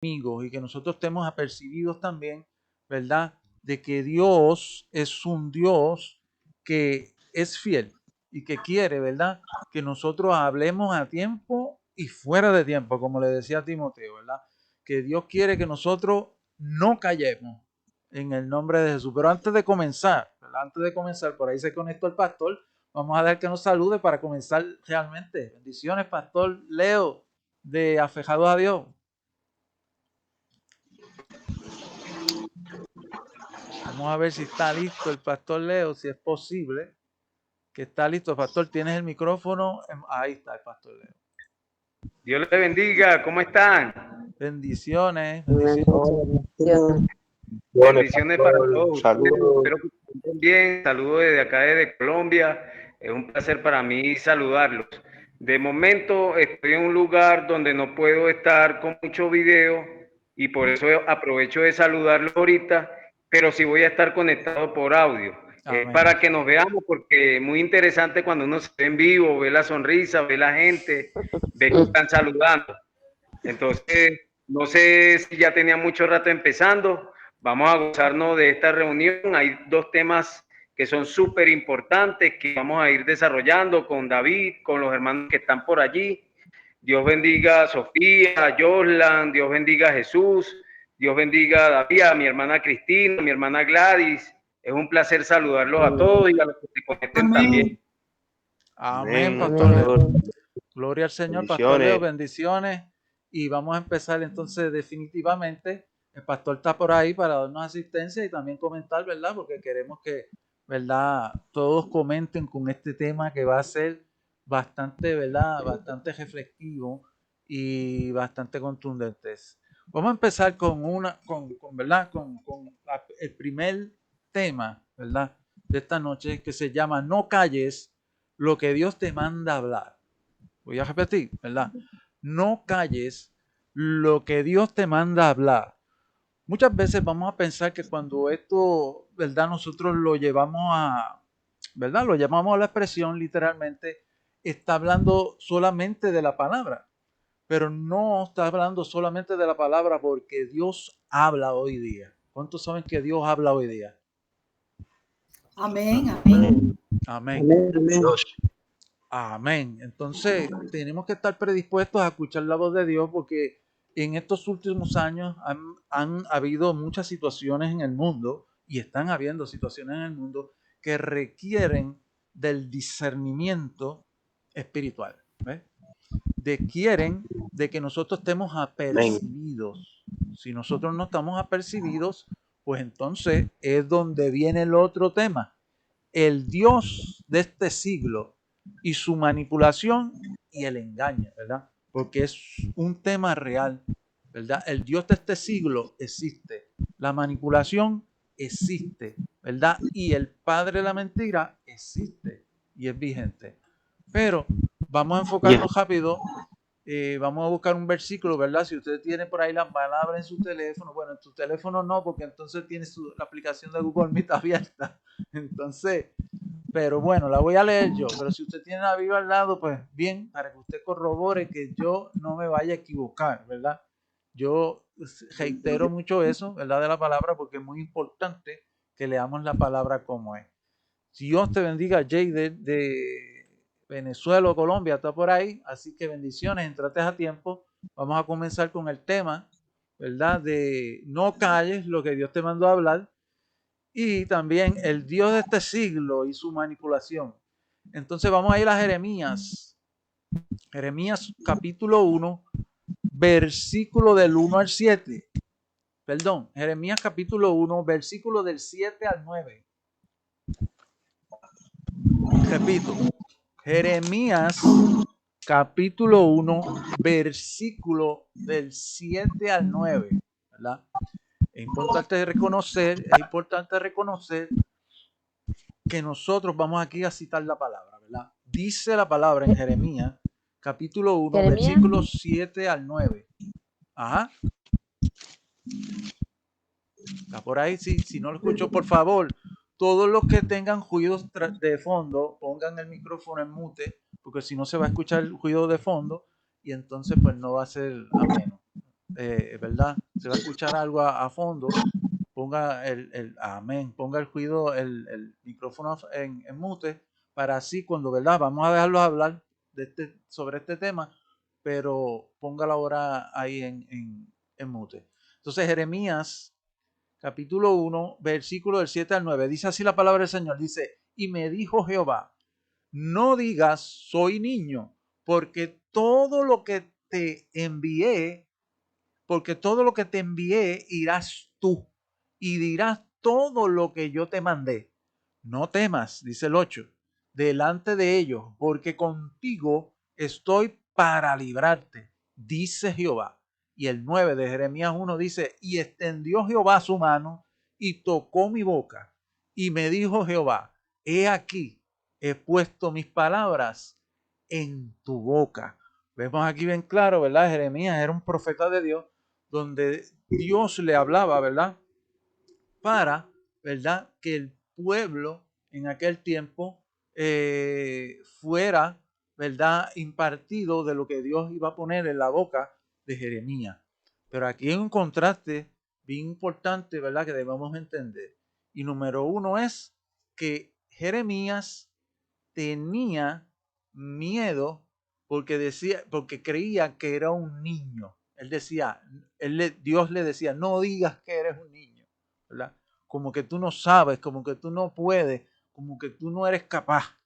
amigos y que nosotros estemos apercibidos también, ¿verdad? De que Dios es un Dios que es fiel y que quiere, ¿verdad? Que nosotros hablemos a tiempo y fuera de tiempo, como le decía a Timoteo, ¿verdad? Que Dios quiere que nosotros no callemos en el nombre de Jesús. Pero antes de comenzar, ¿verdad? Antes de comenzar, por ahí se conectó el pastor. Vamos a dar que nos salude para comenzar realmente. Bendiciones, Pastor Leo, de Afejados a Dios. Vamos a ver si está listo el Pastor Leo, si es posible que está listo. Pastor, ¿tienes el micrófono? Ahí está el Pastor Leo. Dios les bendiga, ¿cómo están? Bendiciones, bendiciones. Bendiciones para todos. Saludos. Espero que estén bien. Saludos desde acá, desde Colombia. Es un placer para mí saludarlos. De momento estoy en un lugar donde no puedo estar con mucho video y por eso aprovecho de saludarlos ahorita, pero sí voy a estar conectado por audio. Para que nos veamos, porque es muy interesante cuando uno se ve en vivo, ve la sonrisa, ve la gente, ve que están saludando. Entonces, no sé si ya tenía mucho rato empezando. Vamos a gozarnos de esta reunión. Hay dos temas que son súper importantes que vamos a ir desarrollando con David, con los hermanos que están por allí. Dios bendiga a Sofía, a Joslan, Dios bendiga a Jesús, Dios bendiga a David, a mi hermana Cristina, a mi hermana Gladys. Es un placer saludarlos a todos y a los que se conecten también. Amén, Pastor Leo. Gloria al Señor, Pastor Leo, bendiciones. Y vamos a empezar entonces definitivamente. El pastor está por ahí para darnos asistencia y también comentar, ¿verdad? Porque queremos que, ¿verdad? Todos comenten con este tema que va a ser bastante, ¿verdad? Bastante reflexivo y bastante contundente. Vamos a empezar con ¿verdad? Con el primer tema, ¿verdad? De esta noche que se llama No calles lo que Dios te manda hablar. Voy a repetir, ¿verdad? No calles lo que Dios te manda hablar. Muchas veces vamos a pensar que cuando esto, ¿verdad? Nosotros lo llevamos a, ¿verdad? Lo llamamos a la expresión literalmente, está hablando solamente de la palabra, pero no está hablando solamente de la palabra porque Dios habla hoy día. ¿Cuántos saben que Dios habla hoy día? Amén, amén. Amén. Amén. Entonces, tenemos que estar predispuestos a escuchar la voz de Dios porque en estos últimos años han habido muchas situaciones en el mundo y están habiendo situaciones en el mundo que requieren del discernimiento espiritual. ¿Ves? Quieren de que nosotros estemos apercibidos. Si nosotros no estamos apercibidos, pues entonces es donde viene el otro tema. El Dios de este siglo y su manipulación y el engaño, ¿verdad? Porque es un tema real, ¿verdad? El Dios de este siglo existe, la manipulación existe, ¿verdad? Y el padre de la mentira existe y es vigente. Pero vamos a enfocarnos rápido. Vamos a buscar un versículo, ¿verdad? Si usted tiene por ahí la palabra en su teléfono, bueno, en tu teléfono no, porque entonces tiene la aplicación de Google Meet abierta. Entonces, pero bueno, la voy a leer yo. Pero si usted tiene la Biblia al lado, pues bien, para que usted corrobore que yo no me vaya a equivocar, ¿verdad? Yo reitero mucho eso, ¿verdad? De la palabra, porque es muy importante que leamos la palabra como es. Si Dios te bendiga, Jay, de Venezuela o Colombia, está por ahí. Así que bendiciones, entrate a tiempo. Vamos a comenzar con el tema, ¿verdad? De no calles lo que Dios te mandó a hablar. Y también el Dios de este siglo y su manipulación. Entonces vamos a ir a Jeremías. Jeremías capítulo 1, versículo del 1 al 7. Perdón, Jeremías capítulo 1, versículo del 7 al 9. Repito, Jeremías capítulo 1, versículo del 7 al 9. ¿Verdad? Es importante reconocer que nosotros vamos aquí a citar la palabra, ¿verdad? Dice la palabra en Jeremías, capítulo 1, versículos 7 al 9. Ajá. Está por ahí, sí, si no lo escucho, por favor, todos los que tengan ruidos de fondo, pongan el micrófono en mute, porque si no se va a escuchar el ruido de fondo y entonces pues no va a ser ameno. ¿verdad? Se va a escuchar algo a fondo, ponga amén, ponga el cuidado, el micrófono en mute, para así cuando, ¿verdad? Vamos a dejarlos hablar sobre este tema, pero ponga la hora ahí en mute. Entonces, Jeremías, capítulo 1, versículo del 7 al 9, dice así la palabra del Señor, dice, y me dijo Jehová, no digas soy niño, porque todo lo que te envié, porque todo lo que te envié irás tú y dirás todo lo que yo te mandé. No temas, dice el 8, delante de ellos, porque contigo estoy para librarte, dice Jehová. Y el 9 de Jeremías 1 dice, y extendió Jehová su mano y tocó mi boca. Y me dijo Jehová, he aquí, he puesto mis palabras en tu boca. Vemos aquí bien claro, ¿verdad? Jeremías era un profeta de Dios donde Dios le hablaba, ¿verdad? Para, ¿verdad? Que el pueblo en aquel tiempo fuera, ¿verdad? Impartido de lo que Dios iba a poner en la boca de Jeremías. Pero aquí hay un contraste bien importante, ¿verdad? Que debemos entender. Y número uno es que Jeremías tenía miedo porque creía que era un niño. Él decía, Dios le decía, no digas que eres un niño, ¿verdad? Como que tú no sabes, como que tú no puedes, como que tú no eres capaz,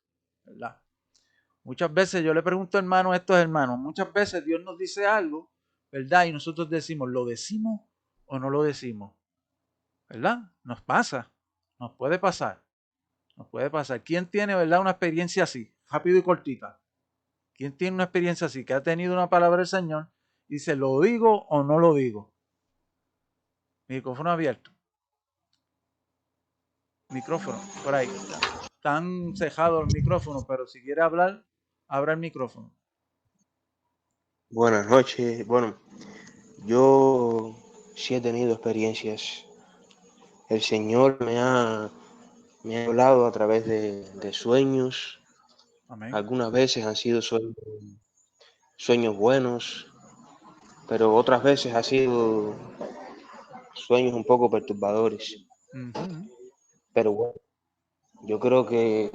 ¿verdad? Muchas veces yo le pregunto hermano a estos hermanos, muchas veces Dios nos dice algo, ¿verdad? Y nosotros decimos, ¿lo decimos o no lo decimos? ¿Verdad? Nos pasa, nos puede pasar, nos puede pasar. ¿Quién tiene, verdad, una experiencia así, rápido y cortita? ¿Quién tiene una experiencia así, que ha tenido una palabra del Señor y dice, ¿lo digo o no lo digo? Micrófono abierto. Micrófono, por ahí. Están cejados el micrófono, pero si quiere hablar, abra el micrófono. Buenas noches. Bueno, yo sí he tenido experiencias. El Señor me ha hablado a través de sueños. Amén. Algunas veces han sido sueños buenos, pero otras veces han sido sueños un poco perturbadores. Pero bueno, yo creo que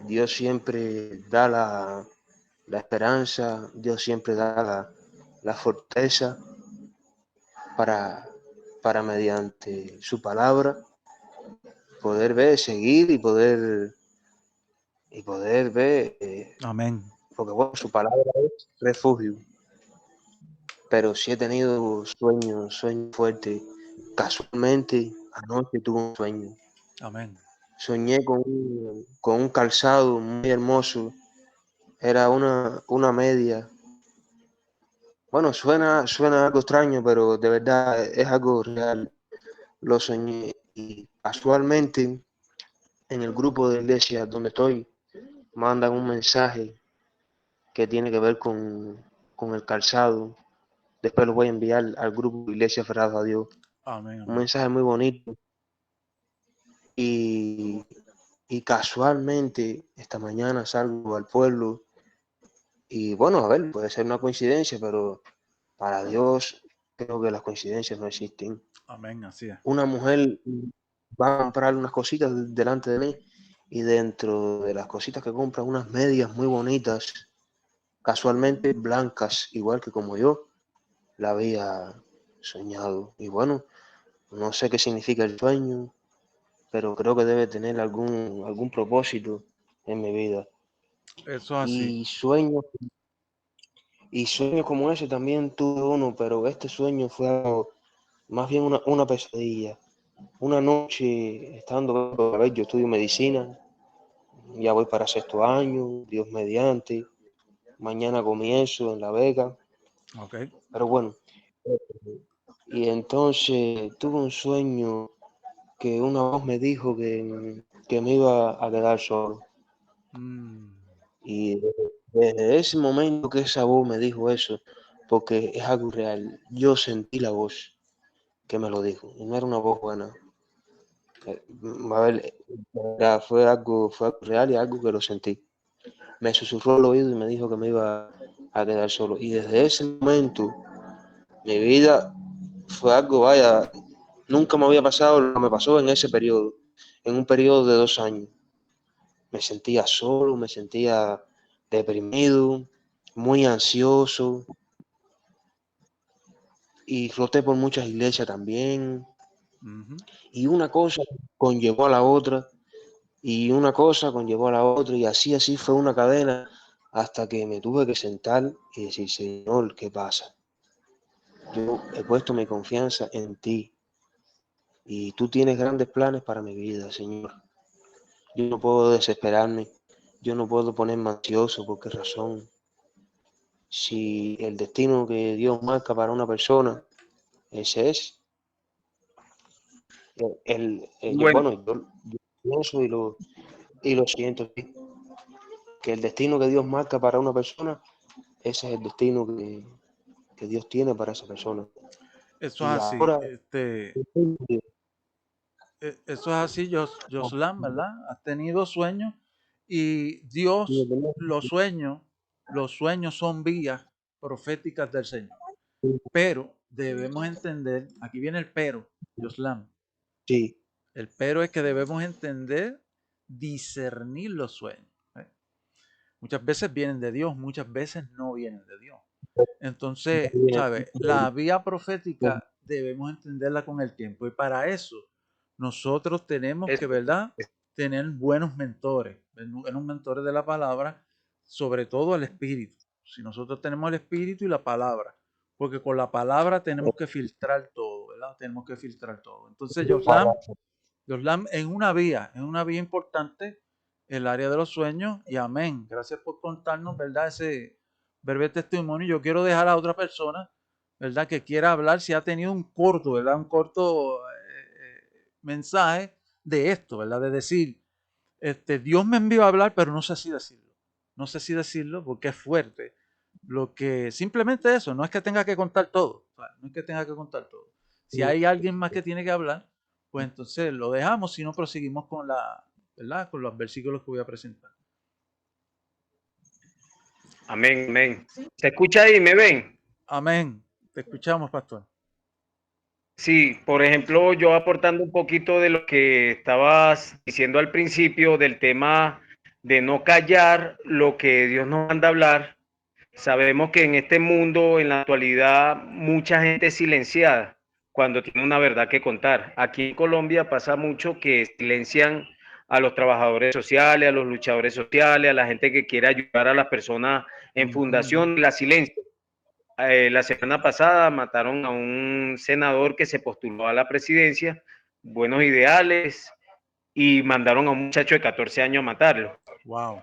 Dios siempre da la esperanza, Dios siempre da la fortaleza para mediante su palabra poder ver, seguir y poder ver, Amén. porque bueno, su palabra es refugio. Pero sí he tenido sueños fuertes. Casualmente, anoche tuve un sueño. Amén. Soñé con un calzado muy hermoso. Era una media. Bueno, suena algo extraño, pero de verdad es algo real. Lo soñé y casualmente en el grupo de iglesia donde estoy mandan un mensaje que tiene que ver con el calzado. Después lo voy a enviar al grupo Iglesia Aferrados a Dios. Amén. Un mensaje muy bonito. Y, y casualmente esta mañana salgo al pueblo y bueno, a ver, puede ser una coincidencia, pero para Dios creo que las coincidencias no existen. Amén. Así es. Una mujer va a comprar unas cositas delante de mí y dentro de las cositas que compra, unas medias muy bonitas, casualmente blancas, igual que como yo la había soñado. Y bueno, no sé qué significa el sueño, pero creo que debe tener algún propósito en mi vida. Eso es así. Y sueños como ese también tuve uno, pero este sueño fue algo, más bien una pesadilla. Una noche, estando, a ver, yo estudio medicina, ya voy para sexto año, Dios mediante, mañana comienzo en La Vega, Ok. pero bueno, y entonces tuve un sueño que una voz me dijo que me iba a quedar solo. Y desde ese momento que esa voz me dijo eso, porque es algo real, yo sentí la voz que me lo dijo, y no era una voz buena. A ver, fue algo real y algo que lo sentí. Me susurró al oído y me dijo que me iba a quedar solo. Y desde ese momento Mi vida fue algo, vaya, nunca me había pasado lo que me pasó en ese periodo, en un periodo de 2 años. Me sentía solo, me sentía deprimido, muy ansioso y roté por muchas iglesias también. Y una cosa conllevó a la otra y una cosa conllevó a la otra y así fue una cadena hasta que me tuve que sentar y decir, Señor, ¿qué pasa? Yo he puesto mi confianza en ti y tú tienes grandes planes para mi vida, Señor. Yo no puedo desesperarme, yo no puedo ponerme ansioso. ¿Por qué razón? Si el destino que Dios marca para una persona, ese es. Bueno, Yo pienso y lo siento, ¿sí? Que el destino que Dios marca para una persona, ese es el destino que Dios tiene para esa persona. Eso es Y así. ahora, Eso es así, Joslan, ¿verdad? Has tenido sueños y Dios, los sueños son vías proféticas del Señor. Pero debemos entender, aquí viene el pero, Joslan. sí, El pero es que debemos entender, discernir los sueños. Muchas veces vienen de Dios, muchas veces no vienen de Dios. Entonces, ¿sabes? La vía profética debemos entenderla con el tiempo. Y para eso, nosotros tenemos que, ¿verdad? Tener buenos mentores de la palabra, sobre todo el Espíritu. Si nosotros tenemos el Espíritu y la palabra, porque con la palabra tenemos que filtrar todo, ¿verdad? Tenemos que filtrar todo. Entonces, Joslam en una vía importante, el área de los sueños, y amén. Gracias por contarnos, ¿verdad? Ese breve testimonio. Yo quiero dejar a otra persona, ¿verdad? Que quiera hablar si ha tenido un corto, ¿verdad? Un corto mensaje de esto, ¿verdad? De decir, Dios me envió a hablar, pero no sé si decirlo. No sé si decirlo porque es fuerte. Lo que, simplemente eso, no es que tenga que contar todo. No es que tenga que contar todo. Si hay alguien más que tiene que hablar, pues entonces lo dejamos, si no proseguimos con ¿verdad? Con los versículos que voy a presentar. amén, amén. ¿Se escucha ahí? ¿Me ven? Amén. Te escuchamos, pastor. Sí, por ejemplo, yo aportando un poquito de lo que estabas diciendo al principio del tema de no callar lo que Dios nos manda hablar. Sabemos que en este mundo, en la actualidad, mucha gente es silenciada cuando tiene una verdad que contar. Aquí en Colombia pasa mucho que silencian a los trabajadores sociales, a los luchadores sociales, a la gente que quiere ayudar a las personas en fundación, la silencia. La semana pasada mataron a un senador que se postuló a la presidencia, buenos ideales, y mandaron a un muchacho de 14 años a matarlo. Wow.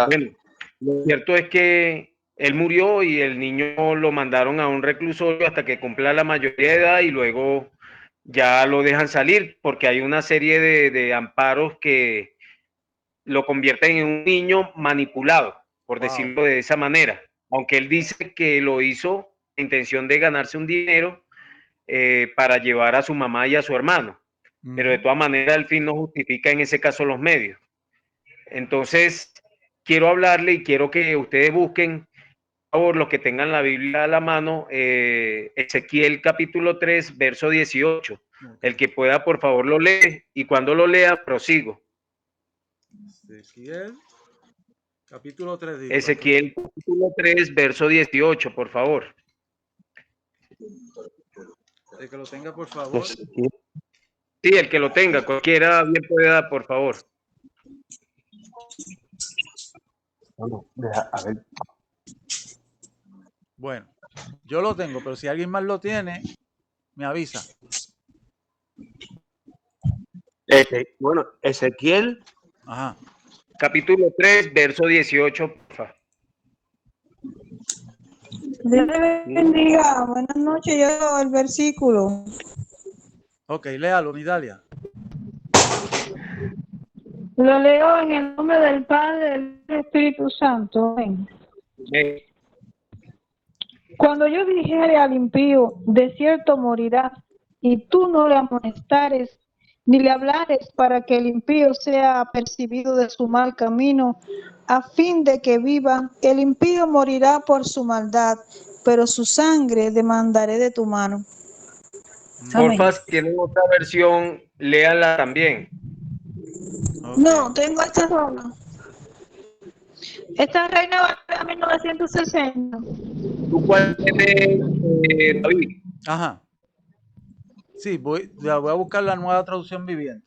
Bueno, lo cierto es que él murió y el niño lo mandaron a un reclusorio hasta que cumpla la mayoría de edad y luego ya lo dejan salir porque hay una serie de amparos que lo convierten en un niño manipulado, por decirlo de esa manera. Aunque él dice que lo hizo en intención de ganarse un dinero para llevar a su mamá y a su hermano. Pero de todas maneras el fin no justifica en ese caso los medios. Entonces, quiero hablarle y quiero que ustedes busquen, por favor, los que tengan la Biblia a la mano, Ezequiel capítulo 3, verso 18. Okay. El que pueda, por favor, lo lee y cuando lo lea, prosigo. Ezequiel capítulo 3. Digo, Ezequiel capítulo 3, verso 18, por favor. El que lo tenga, por favor. Sí, el que lo tenga, cualquiera bien puede dar, por favor. A ver. Bueno, yo lo tengo, pero si alguien más lo tiene, me avisa. Bueno, Ezequiel. Ajá. Capítulo 3, verso 18. Dios le bendiga. Buenas noches. Yo el versículo. Ok, léalo, Nidalia. Lo leo en el nombre del Padre y del Espíritu Santo. Amén. Cuando yo dijere al impío, de cierto morirá, y tú no le amonestares, ni le hablares para que el impío sea apercibido de su mal camino, a fin de que viva, el impío morirá por su maldad, pero su sangre demandaré de tu mano. Amén. Porfa, si tienen otra versión, léanla también. Okay. No, tengo esta sola. Esta Reina Valera 1960. ¿Tú cuál tienes, David? Ajá. Sí, voy a buscar la nueva traducción viviente.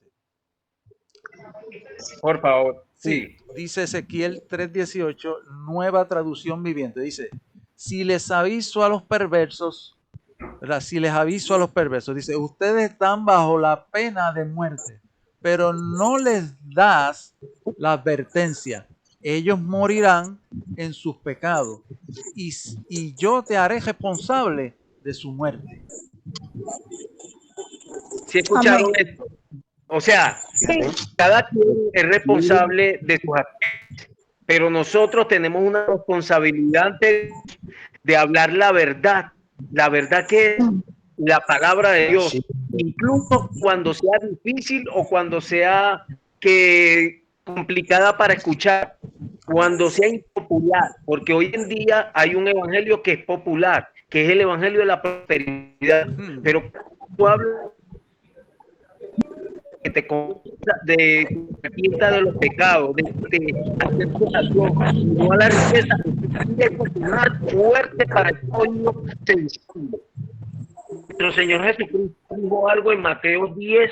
Por favor. Sí, dice Ezequiel 3:18, nueva traducción viviente. Dice, si les aviso a los perversos, ¿verdad? Si les aviso a los perversos, dice, ustedes están bajo la pena de muerte, pero no les das la advertencia. Ellos morirán en sus pecados y yo te haré responsable de su muerte. ¿Sí escucharon Amén. esto? O sea, Sí. cada quien es responsable de sus actos, pero nosotros tenemos una responsabilidad de hablar la verdad que es la palabra de Dios, incluso cuando sea difícil o cuando sea que complicada para escuchar, cuando sea impopular, porque hoy en día hay un evangelio que es popular, que es el evangelio de la prosperidad, pero tú hablas que te arrepienta de los pecados, de hacer oración, no a la riqueza, es fuerte para el pueblo sencillo. Nuestro Señor Jesucristo dijo algo en Mateo 10,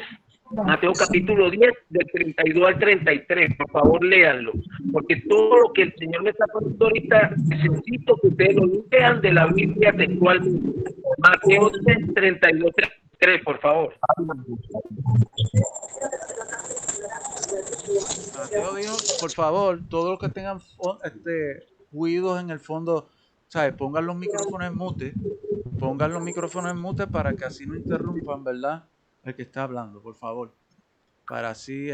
Mateo capítulo 10, del 32 al 33. Por favor, léanlo, porque todo lo que el Señor me está poniendo ahorita, necesito que ustedes lo lean de la Biblia textualmente. Mateo 10, 32, 33, por favor. Mateo dijo, por favor, todos los que tengan ruidos en el fondo, ¿sabes? Pongan los micrófonos en mute para que así no interrumpan, ¿verdad? El que está hablando, por favor. Para así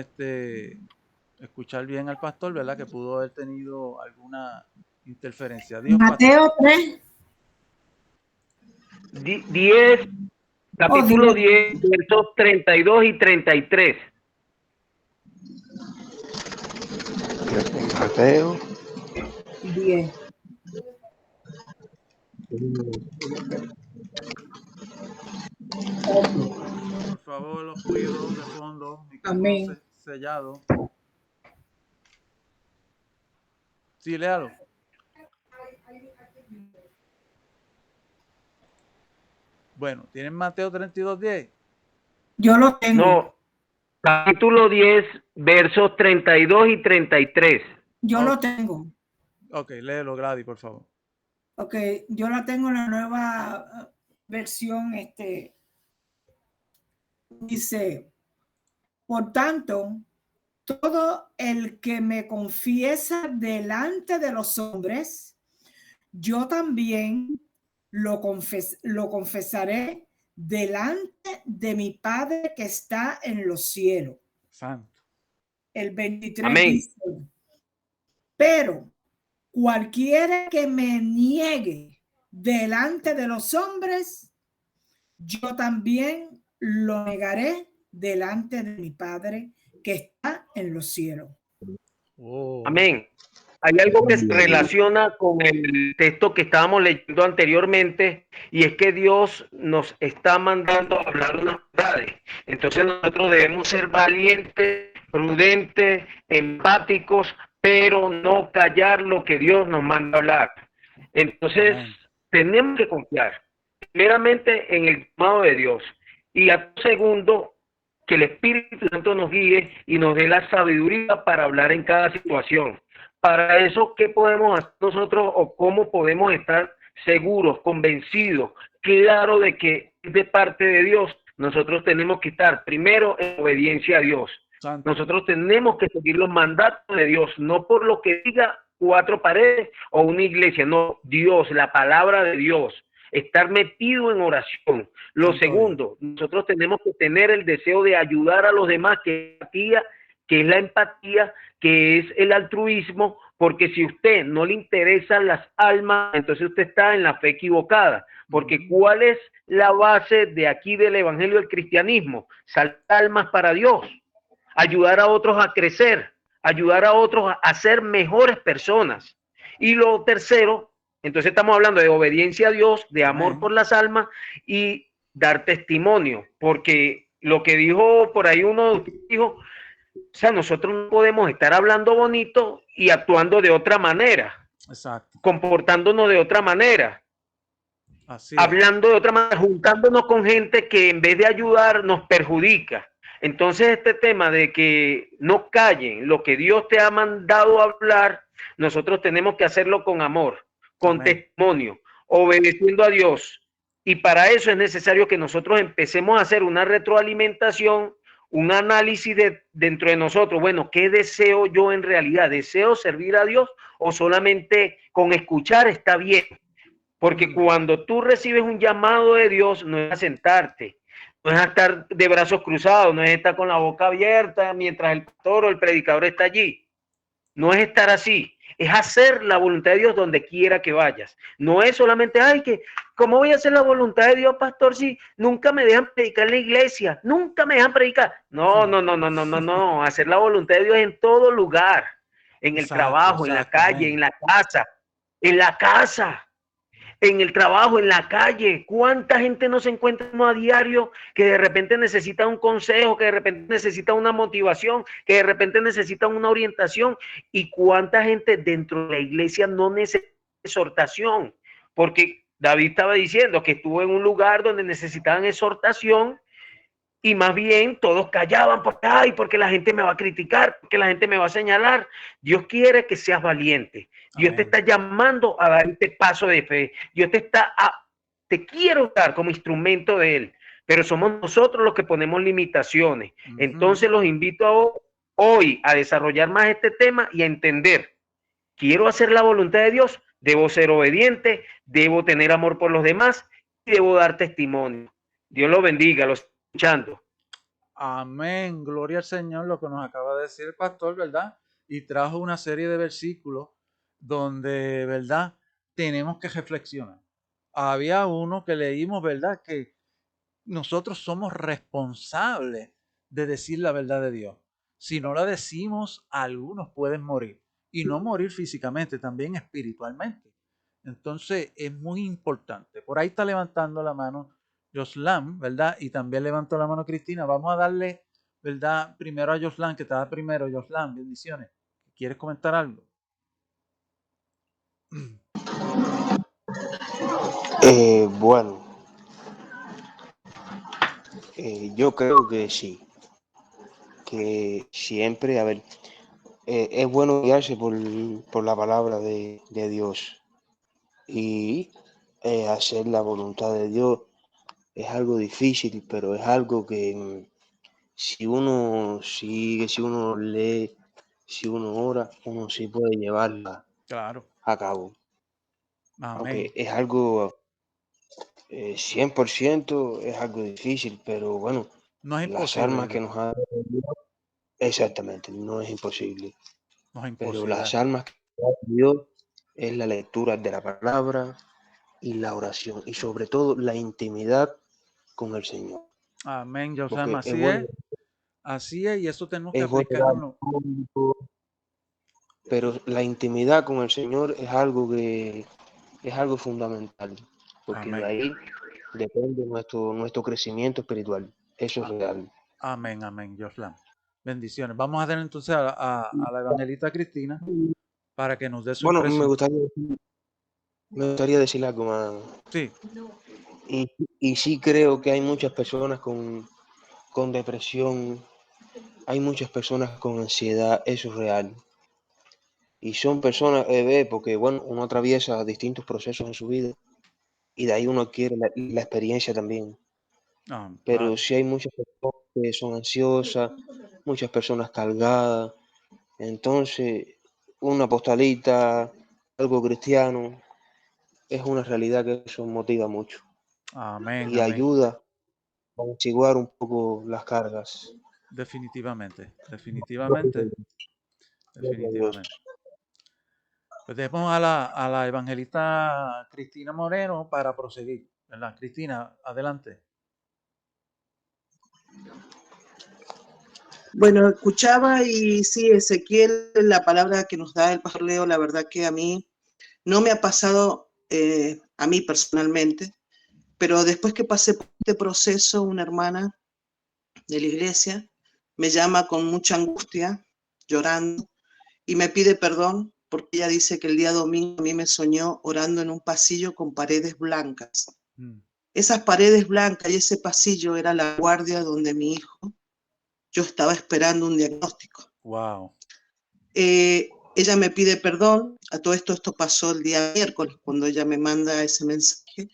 escuchar bien al pastor, ¿verdad? Que pudo haber tenido alguna interferencia. Dios, Mateo 3. 10, capítulo 10, versos 32 y 33. Mateo 10. Por favor, los ruidos de fondo, Amén. micrófono sellado. Sí, léalo. Bueno, ¿tienen Mateo 32:10? Yo lo tengo. No, capítulo 10, versos 32 y 33. Yo lo tengo. Ok, léelo, Gladys, por favor. Ok, yo la tengo en la nueva versión. Dice, por tanto, todo el que me confiesa delante de los hombres, yo también lo confesaré delante de mi Padre que está en los cielos. Santo. El 23 Amén. dice, pero cualquiera que me niegue delante de los hombres, yo también lo negaré delante de mi Padre que está en los cielos. Oh. Amén. Hay algo que se relaciona con el texto que estábamos leyendo anteriormente, y es que Dios nos está mandando a hablar unas verdades. Entonces nosotros debemos ser valientes, prudentes, empáticos, pero no callar lo que Dios nos manda a hablar. Entonces tenemos que confiar primeramente en el llamado de Dios, y a segundo, que el Espíritu Santo nos guíe y nos dé la sabiduría para hablar en cada situación. Para eso, ¿qué podemos hacer nosotros o cómo podemos estar seguros, convencidos, claro de que es de parte de Dios? Nosotros tenemos que estar primero en obediencia a Dios. Santo. Nosotros tenemos que seguir los mandatos de Dios, no por lo que diga cuatro paredes o una iglesia, no, Dios, la palabra de Dios. Estar metido en oración. Lo segundo, nosotros tenemos que tener el deseo de ayudar a los demás, que es la empatía, que es el altruismo, porque si a usted no le interesan las almas, entonces usted está en la fe equivocada. Porque ¿cuál es la base de aquí del evangelio del cristianismo? Salvar almas para Dios, ayudar a otros a crecer, ayudar a otros a ser mejores personas. Y lo tercero, Entonces estamos hablando de obediencia a Dios, de amor Amén. por las almas y dar testimonio, porque lo que dijo por ahí uno de ustedes dijo, o sea, nosotros no podemos estar hablando bonito y actuando de otra manera, Exacto. comportándonos de otra manera, Así es. hablando de otra manera, juntándonos con gente que en vez de ayudar nos perjudica. Entonces este tema de que no callen lo que Dios te ha mandado a hablar, nosotros tenemos que hacerlo con amor, con Amén. testimonio, obedeciendo a Dios. Y para eso es necesario que nosotros empecemos a hacer una retroalimentación, un análisis dentro de nosotros. Bueno, ¿qué deseo yo en realidad? ¿Deseo servir a Dios o solamente con escuchar está bien? Porque cuando tú recibes un llamado de Dios, no es a sentarte, no es a estar de brazos cruzados, no es estar con la boca abierta mientras el pastor o el predicador está allí. No es estar así, es hacer la voluntad de Dios donde quiera que vayas. No es solamente, ay, que, ¿cómo voy a hacer la voluntad de Dios, pastor, si nunca me dejan predicar en la iglesia? Nunca me dejan predicar. No, no, no, no, no, no, no. Hacer la voluntad de Dios en todo lugar, en el trabajo, en la calle, en la casa, en la casa. En el trabajo, en la calle, cuánta gente nos encuentra a diario que de repente necesita un consejo, que de repente necesita una motivación, que de repente necesita una orientación, y cuánta gente dentro de la iglesia no necesita exhortación, porque David estaba diciendo que estuvo en un lugar donde necesitaban exhortación y más bien todos callaban porque, ay, porque la gente me va a criticar, porque la gente me va a señalar. Dios quiere que seas valiente. Dios te está llamando a dar este paso de fe. Dios te quiere usar como instrumento de Él, pero somos nosotros los que ponemos limitaciones. Entonces los invito hoy a desarrollar más este tema y a entender, quiero hacer la voluntad de Dios, debo ser obediente, debo tener amor por los demás y debo dar testimonio. Dios lo bendiga, los escuchando. Amén, gloria al Señor, lo que nos acaba de decir el pastor, ¿verdad? Y trajo una serie de versículos donde, ¿verdad? Tenemos que reflexionar. Había uno que leímos, ¿verdad? Que nosotros somos responsables de decir la verdad de Dios. Si no la decimos, algunos pueden morir. Y no morir físicamente, también espiritualmente. Entonces es muy importante. Por ahí está levantando la mano Joslan, ¿verdad? Y también levantó la mano Cristina. Vamos a darle, ¿verdad? Primero a Joslan, que estaba primero. Joslan, bendiciones. ¿Quieres comentar algo? Bueno, yo creo que sí, que siempre, a ver, es bueno guiarse por la palabra de Dios y hacer la voluntad de Dios. Es algo difícil, pero es algo que si uno sigue, si uno lee, si uno ora, uno sí puede llevarla a cabo. Amén. Aunque es algo 100% es algo difícil, pero bueno, no es las armas que nos ha dado Dios, exactamente, no es imposible. No es imposible. Pero las armas que nos ha dado Dios es la lectura de la palabra y la oración, y sobre todo la intimidad con el Señor. Amén, José, así es. Así es, y eso tenemos que aplicarlo. Pero la intimidad con el Señor es algo que es algo fundamental, porque de ahí depende nuestro crecimiento espiritual. Eso es real. Amén, amén, Joslan. Bendiciones. Vamos a tener entonces a la evangelista Cristina para que nos dé su impresión. Me gustaría decir algo más. Sí. Y sí creo que hay muchas personas con depresión, hay muchas personas con ansiedad, eso es real. Y son personas, porque bueno, uno atraviesa distintos procesos en su vida y de ahí uno adquiere la experiencia también. Pero sí hay muchas personas que son ansiosas, muchas personas cargadas. Entonces, una postalita, algo cristiano, es una realidad que eso motiva mucho. Amén. Y ayuda a apaciguar un poco las cargas. Definitivamente, definitivamente. Definitivamente. Pues dejemos a la evangelista Cristina Moreno para proseguir, ¿verdad? Cristina, adelante. Bueno, escuchaba y sí, Ezequiel, la palabra que nos da el pastor Leo, la verdad que a mí no me ha pasado a mí personalmente, pero después que pasé por este proceso, una hermana de la iglesia me llama con mucha angustia, llorando, y me pide perdón porque ella dice que el día domingo a mí me soñó orando en un pasillo con paredes blancas. Esas paredes blancas y ese pasillo era la guardia donde mi hijo, yo estaba esperando un diagnóstico. Wow. Ella me pide perdón, a todo esto pasó el día miércoles cuando ella me manda ese mensaje,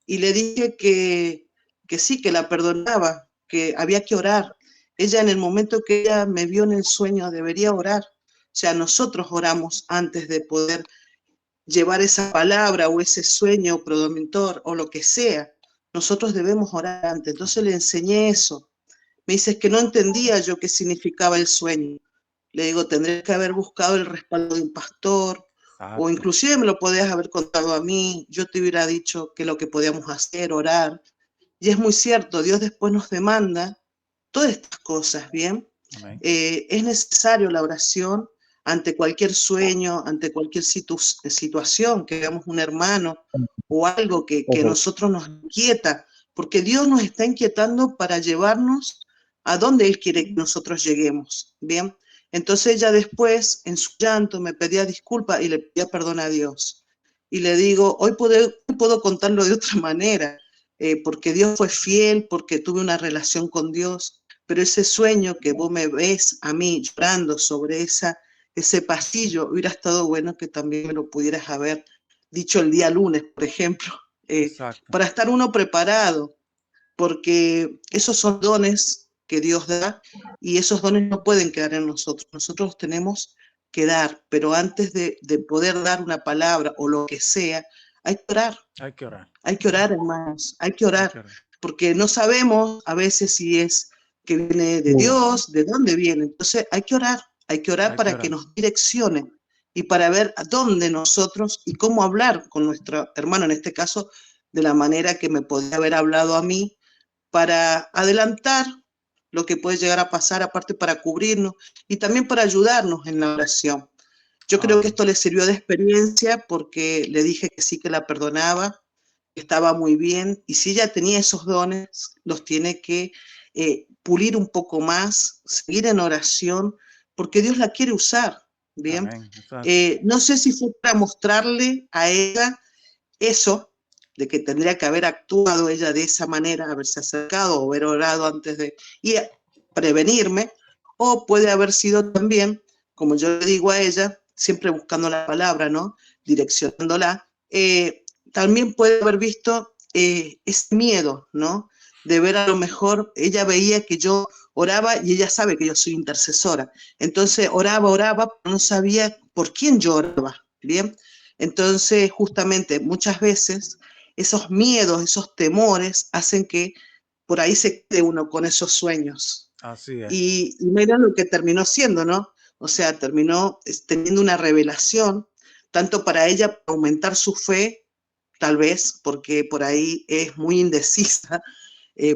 y le dije que sí, que la perdonaba, que había que orar. Ella en el momento que ella me vio en el sueño debería orar. O sea, nosotros oramos antes de poder llevar esa palabra o ese sueño predominador o lo que sea. Nosotros debemos orar antes. Entonces le enseñé eso. Me dice que no entendía yo qué significaba el sueño. Le digo, tendré que haber buscado el respaldo de un pastor, o inclusive me lo podías haber contado a mí, yo te hubiera dicho que lo que podíamos hacer, orar. Y es muy cierto, Dios después nos demanda todas estas cosas, ¿bien? Es necesario la oración ante cualquier sueño, ante cualquier situación, que veamos un hermano o algo que nosotros nos inquieta, porque Dios nos está inquietando para llevarnos a donde Él quiere que nosotros lleguemos, ¿bien? Entonces ella después, en su llanto, me pedía disculpas y le pedía perdón a Dios. Y le digo, hoy puedo contarlo de otra manera, porque Dios fue fiel, porque tuve una relación con Dios, pero ese sueño que vos me ves a mí llorando sobre ese pasillo, hubiera estado bueno que también me lo pudieras haber dicho el día lunes, por ejemplo, para estar uno preparado, porque esos son dones que Dios da y esos dones no pueden quedar en nosotros. Nosotros los tenemos que dar, pero antes de poder dar una palabra o lo que sea, hay que orar. Hay que orar. Hay que orar, hermanos, hay que orar, porque no sabemos a veces si es que viene de Dios, de dónde viene. Entonces hay que orar para que nos direccione y para ver a dónde nosotros y cómo hablar con nuestro hermano, en este caso, de la manera que me podía haber hablado a mí, para adelantar lo que puede llegar a pasar, aparte para cubrirnos y también para ayudarnos en la oración. Yo creo que esto le sirvió de experiencia porque le dije que sí, que la perdonaba, que estaba muy bien, y si ella tenía esos dones, los tiene que pulir un poco más, seguir en oración, porque Dios la quiere usar, ¿bien? No sé si fue para mostrarle a ella eso, de que tendría que haber actuado ella de esa manera, haberse acercado o haber orado antes de y prevenirme, o puede haber sido también, como yo le digo a ella, siempre buscando la palabra, ¿no? Direccionándola, también puede haber visto ese miedo, ¿no? De ver a lo mejor, ella veía que yo oraba y ella sabe que yo soy intercesora. Entonces oraba, pero no sabía por quién yo oraba, ¿bien? Entonces, justamente, muchas veces esos miedos, esos temores hacen que por ahí se quede uno con esos sueños. Así es. Y mira lo que terminó siendo, ¿no? O sea, terminó teniendo una revelación, tanto para ella, para aumentar su fe, tal vez, porque por ahí es muy indecisa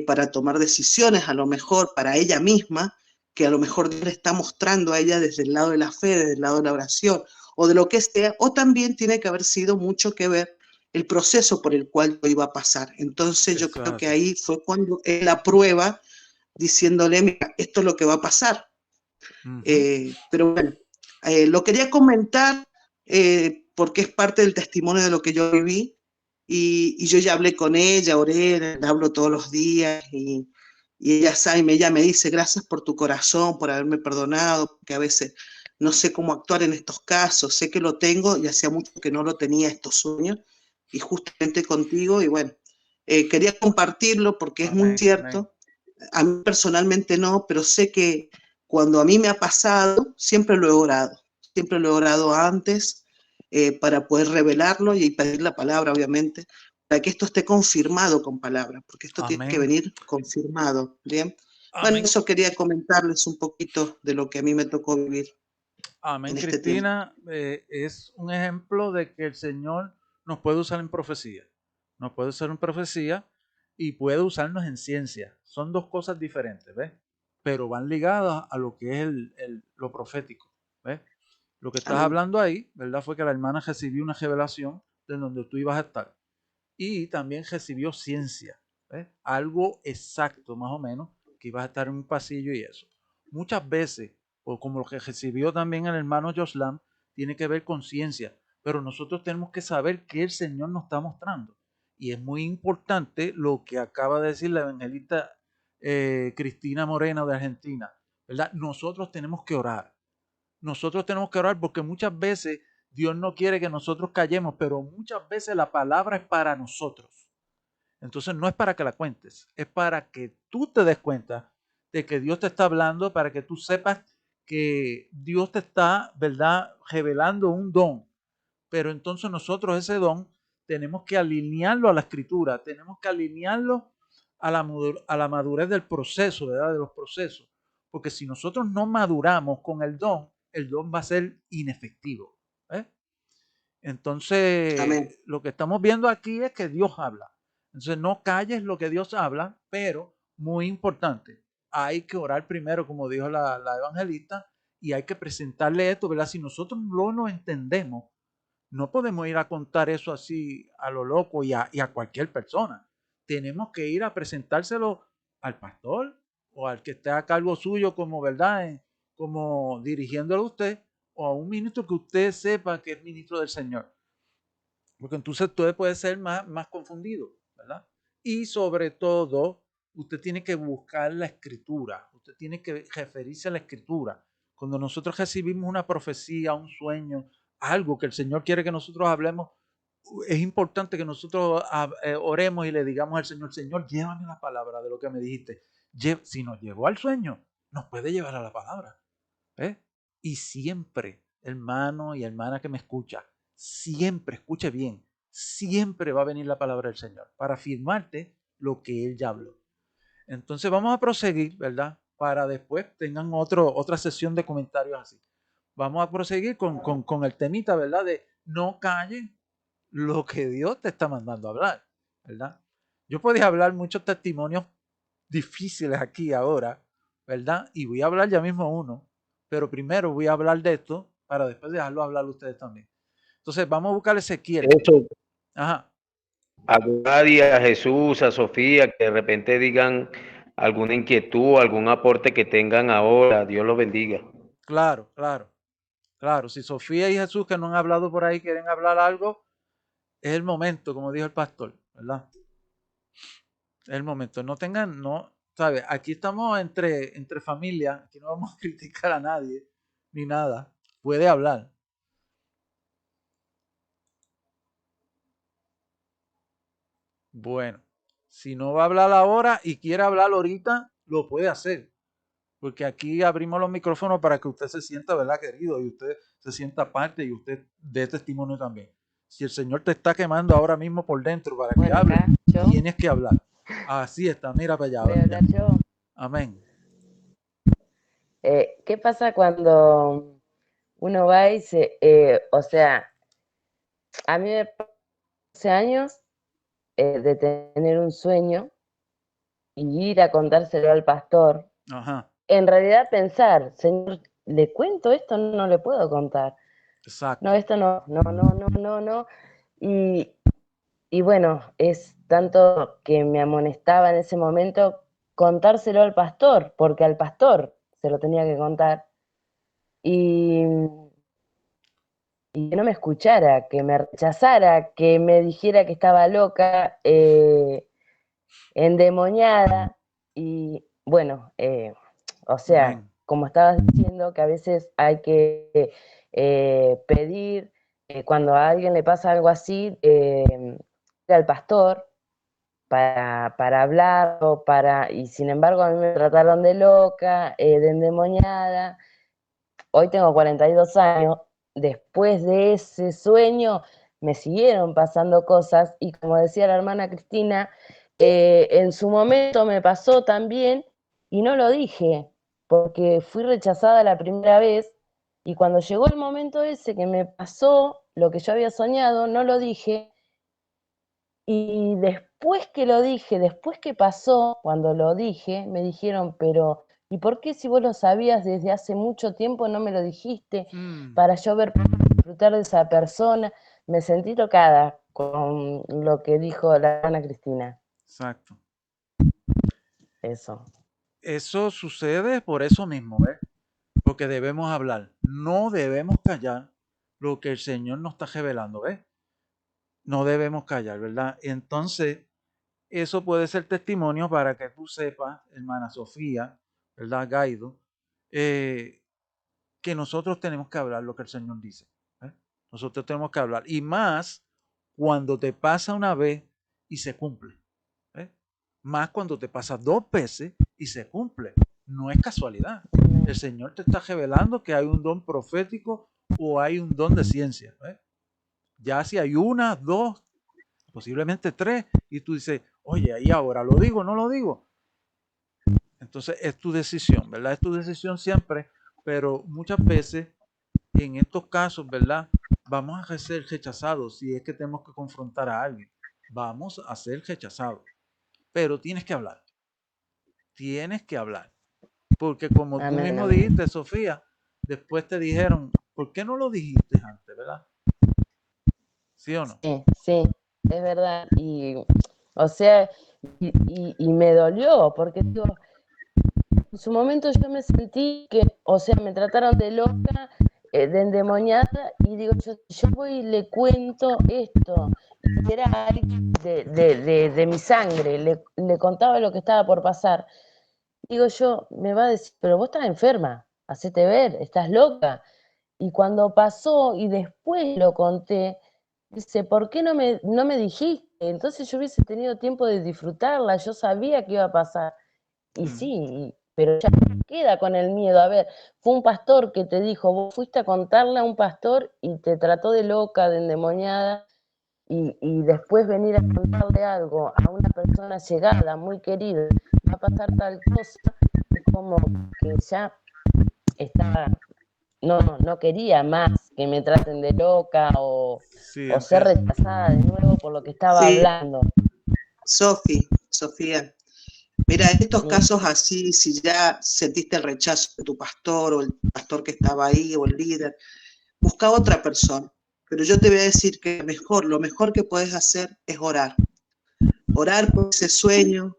para tomar decisiones, a lo mejor para ella misma, que a lo mejor Dios le está mostrando a ella desde el lado de la fe, desde el lado de la oración, o de lo que sea, o también tiene que haber sido mucho que ver el proceso por el cual yo iba a pasar. Entonces yo creo que ahí fue cuando él la prueba, diciéndole, mira, esto es lo que va a pasar. Pero bueno, lo quería comentar porque es parte del testimonio de lo que yo viví, y yo ya hablé con ella, oré, le hablo todos los días, y ella sabe, ella me dice, gracias por tu corazón, por haberme perdonado, porque a veces no sé cómo actuar en estos casos, sé que lo tengo y hacía mucho que no lo tenía estos sueños, y justamente contigo, y bueno, quería compartirlo porque es muy cierto. A mí personalmente no, pero sé que cuando a mí me ha pasado, siempre lo he orado antes para poder revelarlo y pedir la palabra, obviamente, para que esto esté confirmado con palabras, porque esto tiene que venir confirmado, ¿bien? Bueno, eso quería comentarles un poquito de lo que a mí me tocó vivir. Amén, Cristina, es un ejemplo de que el Señor nos puede usar en profecía. Nos puede usar en profecía y puede usarnos en ciencia. Son dos cosas diferentes, ¿ves? Pero van ligadas a lo que es lo profético, ¿ves? Lo que estás hablando ahí, ¿verdad? Fue que la hermana recibió una revelación de donde tú ibas a estar. Y también recibió ciencia, ¿ves? Algo exacto, más o menos, que ibas a estar en un pasillo y eso. Muchas veces, o como lo que recibió también el hermano Joslam, tiene que ver con ciencia, pero nosotros tenemos que saber qué el Señor nos está mostrando. Y es muy importante lo que acaba de decir la evangelista Cristina Moreno de Argentina, ¿verdad? Nosotros tenemos que orar. Nosotros tenemos que orar porque muchas veces Dios no quiere que nosotros callemos, pero muchas veces la palabra es para nosotros. Entonces no es para que la cuentes, es para que tú te des cuenta de que Dios te está hablando, para que tú sepas que Dios te está, ¿verdad?, revelando un don. Pero entonces nosotros ese don tenemos que alinearlo a la escritura, tenemos que alinearlo a la madurez del proceso, ¿verdad?, de los procesos. Porque si nosotros no maduramos con el don va a ser inefectivo. ¿Eh? Entonces, Amén. lo que estamos viendo aquí es que Dios habla. Entonces, no calles lo que Dios habla, pero muy importante, hay que orar primero, como dijo la evangelista, y hay que presentarle esto, ¿verdad? Si nosotros no lo entendemos, no podemos ir a contar eso así a lo loco y a cualquier persona. Tenemos que ir a presentárselo al pastor o al que esté a cargo suyo como, ¿verdad?, como dirigiéndolo a usted, o a un ministro que usted sepa que es ministro del Señor. Porque entonces usted puede ser más confundido, ¿verdad? Y sobre todo, usted tiene que buscar la escritura, usted tiene que referirse a la escritura. Cuando nosotros recibimos una profecía, un sueño, algo que el Señor quiere que nosotros hablemos, es importante que nosotros oremos y le digamos al Señor, Señor, llévame la palabra de lo que me dijiste. Si nos llevó al sueño, nos puede llevar a la palabra. ¿Eh? Y siempre, hermano y hermana que me escucha, siempre, escuche bien, siempre va a venir la palabra del Señor para afirmarte lo que Él ya habló. Entonces vamos a proseguir, ¿verdad? Para después tengan otra sesión de comentarios así. Vamos a proseguir con el temita, ¿verdad? De no calles lo que Dios te está mandando a hablar, ¿verdad? Yo podía hablar muchos testimonios difíciles aquí ahora, ¿verdad? Y voy a hablar ya mismo uno, pero primero voy a hablar de esto para después dejarlo hablar ustedes también. Entonces vamos a buscar Ezequiel. Eso, Ajá. a Gladys, a Jesús, a Sofía, que de repente digan alguna inquietud, algún aporte que tengan ahora. Dios los bendiga. Claro, claro, claro. Si Sofía y Jesús que no han hablado por ahí quieren hablar algo, es el momento, como dijo el pastor, ¿verdad? Es el momento. No tengan, no, ¿sabes? Aquí estamos entre familia, aquí no vamos a criticar a nadie, ni nada. Puede hablar. Bueno, si no va a hablar ahora y quiere hablar ahorita, lo puede hacer. Porque aquí abrimos los micrófonos para que usted se sienta, ¿verdad, querido? Y usted se sienta parte y usted dé testimonio también. Si el Señor te está quemando ahora mismo por dentro para que hable, tienes que hablar. Así está, mira para allá. ¿Voy a hablar yo? Amén. ¿Qué pasa cuando uno va y o sea, a mí me pasó 12 años de tener un sueño y ir a contárselo al pastor? Ajá. En realidad pensar, Señor, ¿le cuento esto? No, no le puedo contar. Exacto. No, esto no. Y bueno, es tanto que me amonestaba en ese momento contárselo al pastor, porque al pastor se lo tenía que contar. Y que no me escuchara, que me rechazara, que me dijera que estaba loca, endemoniada. Y bueno, o sea, Amén. como estabas diciendo, que a veces hay que pedir, cuando a alguien le pasa algo así, al pastor para hablar, y sin embargo a mí me trataron de loca, de endemoniada. Hoy tengo 42 años, después de ese sueño me siguieron pasando cosas, y como decía la hermana Cristina, en su momento me pasó también y no lo dije, porque fui rechazada la primera vez, y cuando llegó el momento ese que me pasó lo que yo había soñado, no lo dije, y después que lo dije, después que pasó, cuando lo dije, me dijeron, pero ¿y por qué, si vos lo sabías desde hace mucho tiempo, no me lo dijiste para yo disfrutar de esa persona? me sentí tocada con lo que dijo la hermana Cristina. Exacto. Eso. Eso sucede por eso mismo, ¿ves? Porque debemos hablar. No debemos callar lo que el Señor nos está revelando, ¿ves? No debemos callar, ¿verdad? Entonces, eso puede ser testimonio para que tú sepas, hermana Sofía, ¿verdad, Gaido? Que nosotros tenemos que hablar lo que el Señor dice. ¿Eh? Nosotros tenemos que hablar. Y más cuando te pasa una vez y se cumple. ¿Eh? Más cuando te pasa 2 veces y se cumple. No es casualidad. El Señor te está revelando que hay un don profético o hay un don de ciencia. ¿Eh? Ya si hay 1, 2, posiblemente 3, y tú dices, oye, ahí ahora lo digo, no lo digo. Entonces es tu decisión, ¿verdad? Es tu decisión siempre, pero muchas veces en estos casos, ¿verdad? Vamos a ser rechazados si es que tenemos que confrontar a alguien. Vamos a ser rechazados. Pero tienes que hablar. Tienes que hablar. Porque como tú mismo dijiste, Sofía, después te dijeron, ¿por qué no lo dijiste antes, verdad? ¿Sí o no? Sí, sí, es verdad. Y, o sea, y me dolió, porque digo, en su momento yo me sentí que, o sea, me trataron de loca, de endemoniada, y digo, yo voy y le cuento esto, y era alguien de mi sangre, le contaba lo que estaba por pasar. Digo yo, me va a decir, pero vos estás enferma, hacete ver, estás loca. Y cuando pasó y después lo conté, dice, ¿por qué no me dijiste? Entonces yo hubiese tenido tiempo de disfrutarla, yo sabía que iba a pasar. Y sí, pero ya queda con el miedo. A ver, fue un pastor que te dijo, vos fuiste a contarle a un pastor y te trató de loca, de endemoniada, y después venir a contarle algo a una persona llegada, muy querida, va a pasar tal cosa, es como que ya estaba, no quería más que me traten de loca o ser rechazada de nuevo por lo que estaba hablando. Sofía, mira, en estos casos así, si ya sentiste el rechazo de tu pastor o el pastor que estaba ahí o el líder, busca otra persona. Pero yo te voy a decir que lo mejor que puedes hacer es orar. Orar por ese sueño,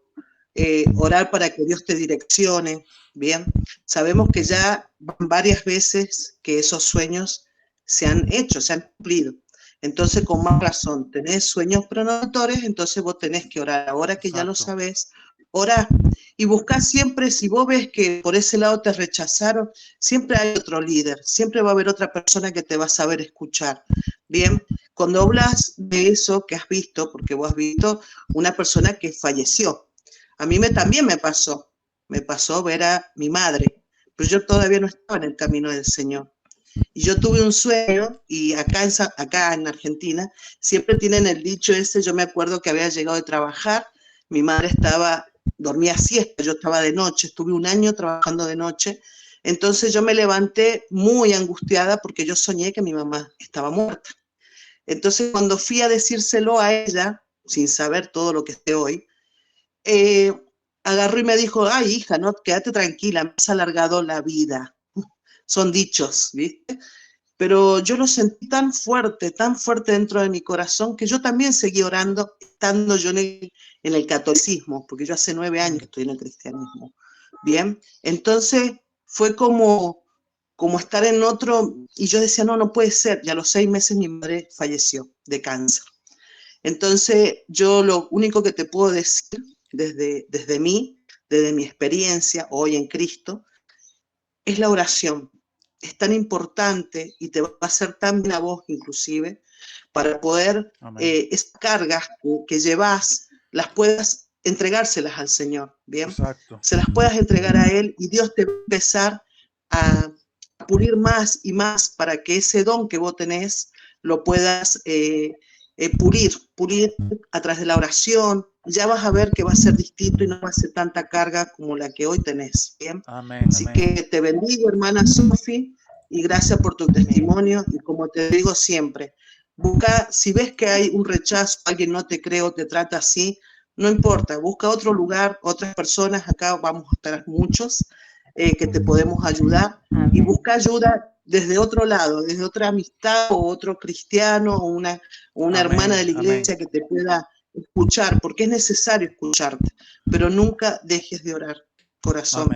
orar para que Dios te direccione, ¿bien? Sabemos que ya van varias veces que esos sueños se han hecho, se han cumplido. Entonces, con más razón, tenés sueños premonitores, entonces vos tenés que orar. Ahora que ya lo sabés, orá. Y buscá siempre, si vos ves que por ese lado te rechazaron, siempre hay otro líder, siempre va a haber otra persona que te va a saber escuchar. Bien, cuando hablas de eso que has visto, porque vos has visto una persona que falleció, a mí también me pasó ver a mi madre, pero yo todavía no estaba en el camino del Señor. Y yo tuve un sueño, y acá en Argentina siempre tienen el dicho ese. Yo me acuerdo que había llegado de trabajar, mi madre dormía siesta, yo estaba de noche, estuve 1 año trabajando de noche, entonces yo me levanté muy angustiada porque yo soñé que mi mamá estaba muerta. Entonces cuando fui a decírselo a ella, sin saber todo lo que sé hoy, agarró y me dijo, ay hija, no, quédate tranquila, me has alargado la vida. Son dichos, ¿viste? Pero yo lo sentí tan fuerte dentro de mi corazón, que yo también seguí orando, estando yo en el catolicismo, porque yo hace 9 años que estoy en el cristianismo. Bien, entonces fue como estar en otro, y yo decía, no puede ser, y a los 6 meses mi madre falleció de cáncer. Entonces yo lo único que te puedo decir desde mi experiencia hoy en Cristo, es la oración. Es tan importante y te va a hacer tan bien a vos inclusive para poder esas cargas que llevas, las puedas entregárselas al Señor, ¿bien? Exacto. Se las puedas entregar a Él y Dios te va a empezar a pulir más y más para que ese don que vos tenés lo puedas pulir a través de la oración. Ya vas a ver que va a ser distinto y no va a ser tanta carga como la que hoy tenés, ¿bien? Amén, Así que te bendigo, hermana Sofi, y gracias por tu testimonio. Y como te digo siempre, busca, si ves que hay un rechazo, alguien no te cree o te trata así, no importa, busca otro lugar, otras personas, acá vamos a estar muchos que te podemos ayudar, y busca ayuda desde otro lado, desde otra amistad o otro cristiano o una hermana de la iglesia que te pueda escuchar, porque es necesario escucharte, pero nunca dejes de orar, corazón.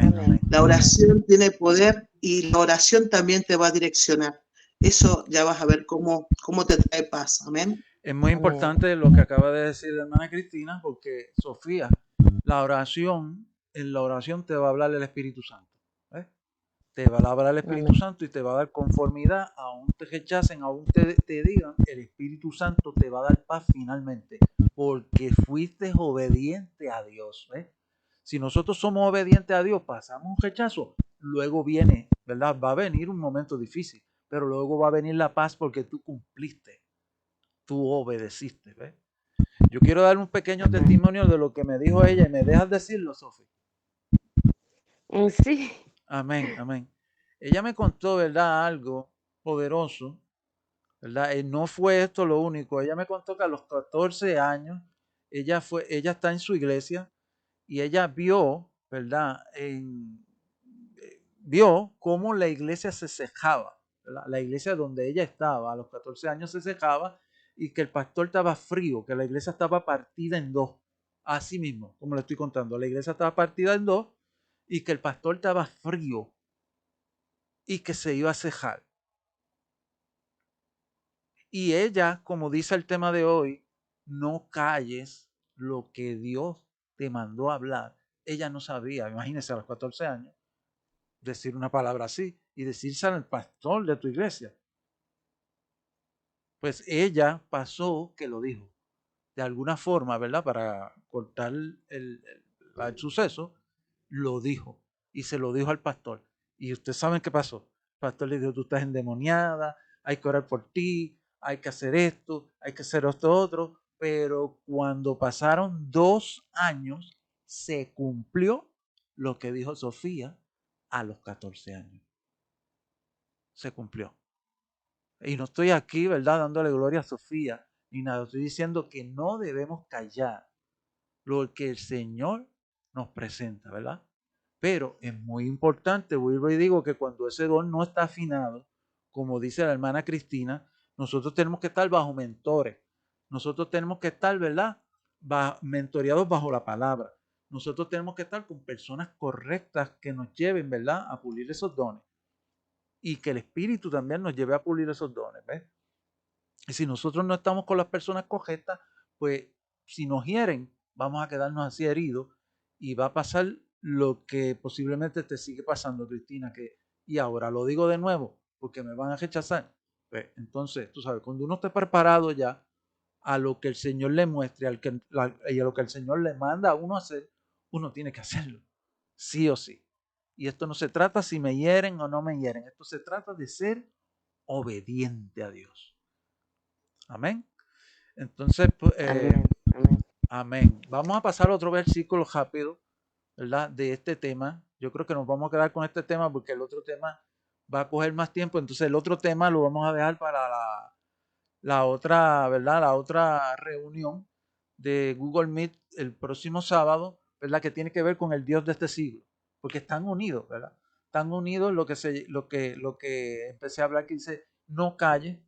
La oración tiene poder y la oración también te va a direccionar. Eso ya vas a ver cómo te trae paz. Amén. Es muy importante lo que acaba de decir la hermana Cristina, porque Sofía, en la oración te va a hablar el Espíritu Santo. Te va a hablar el Espíritu Santo y te va a dar conformidad, aún te rechacen, aún te digan, el Espíritu Santo te va a dar paz finalmente, porque fuiste obediente a Dios. Si nosotros somos obedientes a Dios, pasamos un rechazo, luego viene, ¿verdad? Va a venir un momento difícil, pero luego va a venir la paz porque tú cumpliste, tú obedeciste. ¿Ves? Yo quiero dar un pequeño testimonio de lo que me dijo ella y me dejas decirlo, Sofía. Sí. Amén, amén. Ella me contó, ¿verdad? Algo poderoso, ¿verdad? No fue esto lo único. Ella me contó que a los 14 años ella está en su iglesia y ella vio, ¿verdad? Vio cómo la iglesia se cejaba, ¿verdad? La iglesia donde ella estaba a los 14 años se cejaba y que el pastor estaba frío, que la iglesia estaba partida en dos. Así mismo, como le estoy contando, la iglesia estaba partida en dos y que el pastor estaba frío y que se iba a cejar. Y ella, como dice el tema de hoy, no calles lo que Dios te mandó a hablar. Ella no sabía, imagínese a los 14 años, decir una palabra así y decírsela al pastor de tu iglesia. Pues ella pasó que lo dijo. De alguna forma, ¿verdad? Para cortar el suceso, lo dijo. Y se lo dijo al pastor. Y ustedes saben qué pasó. El pastor le dijo, tú estás endemoniada, hay que orar por ti, hay que hacer esto, hay que hacer esto otro. Pero cuando pasaron 2 años, se cumplió lo que dijo Sofía a los 14 años. Se cumplió. Y no estoy aquí, ¿verdad?, dándole gloria a Sofía, ni nada. Estoy diciendo que no debemos callar lo que el Señor nos presenta, ¿verdad? Pero es muy importante, vuelvo y digo que cuando ese don no está afinado, como dice la hermana Cristina, nosotros tenemos que estar bajo mentores. Nosotros tenemos que estar, ¿verdad?, mentoreados bajo la palabra. Nosotros tenemos que estar con personas correctas que nos lleven, ¿verdad?, a pulir esos dones. Y que el Espíritu también nos lleve a pulir esos dones, ¿ves? Y si nosotros no estamos con las personas correctas, pues si nos hieren, vamos a quedarnos así heridos y va a pasar lo que posiblemente te sigue pasando, Cristina, y ahora lo digo de nuevo, porque me van a rechazar. Pues, entonces, tú sabes, cuando uno esté preparado ya a lo que el Señor le muestre y a lo que el Señor le manda a uno hacer, uno tiene que hacerlo, sí o sí. Y esto no se trata si me hieren o no me hieren, esto se trata de ser obediente a Dios. Amén. Entonces, amén. Vamos a pasar a otro versículo rápido, ¿verdad? De este tema. Yo creo que nos vamos a quedar con este tema porque el otro tema va a coger más tiempo. Entonces, el otro tema lo vamos a dejar para la otra, ¿verdad? La otra reunión de Google Meet el próximo sábado, ¿verdad? Que tiene que ver con el Dios de este siglo. Porque están unidos, ¿verdad? Están unidos lo que empecé a hablar que dice, no calles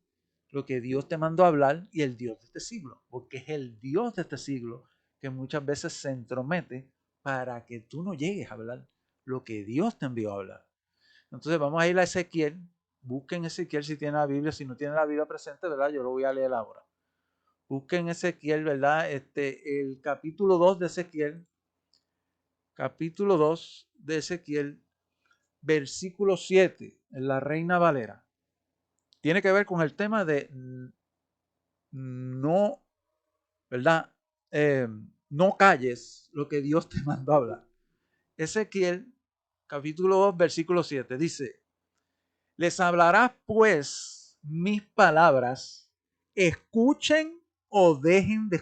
lo que Dios te mandó a hablar y el Dios de este siglo, porque es el Dios de este siglo que muchas veces se entromete para que tú no llegues a hablar lo que Dios te envió a hablar. Entonces vamos a ir a Ezequiel, busquen Ezequiel si tienen la Biblia, si no tienen la Biblia presente, ¿verdad? Yo lo voy a leer ahora. Busquen Ezequiel, ¿verdad? El capítulo 2 de Ezequiel, versículo 7, en la Reina Valera. Tiene que ver con el tema de no, ¿verdad? No calles lo que Dios te mandó a hablar. Ezequiel, capítulo 2, versículo 7, dice, les hablarás pues mis palabras, escuchen o dejen de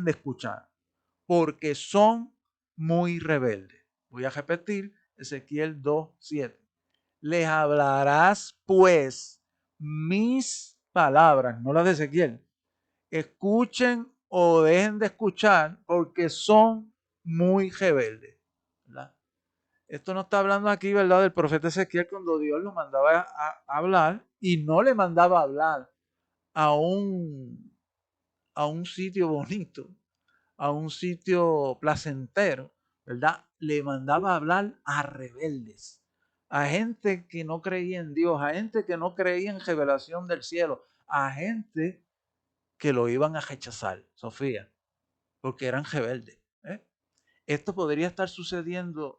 escuchar, porque son muy rebeldes. Voy a repetir, Ezequiel 2, 7. Les hablarás pues mis palabras, no las de Ezequiel. Escuchen o dejen de escuchar porque son muy rebeldes, ¿verdad? Esto no está hablando aquí, ¿verdad?, del profeta Ezequiel cuando Dios lo mandaba a hablar y no le mandaba a hablar a un sitio bonito, a un sitio placentero, ¿verdad? Le mandaba a hablar a rebeldes, a gente que no creía en Dios, a gente que no creía en revelación del cielo, a gente que lo iban a rechazar, Sofía, porque eran rebeldes. Esto podría estar sucediendo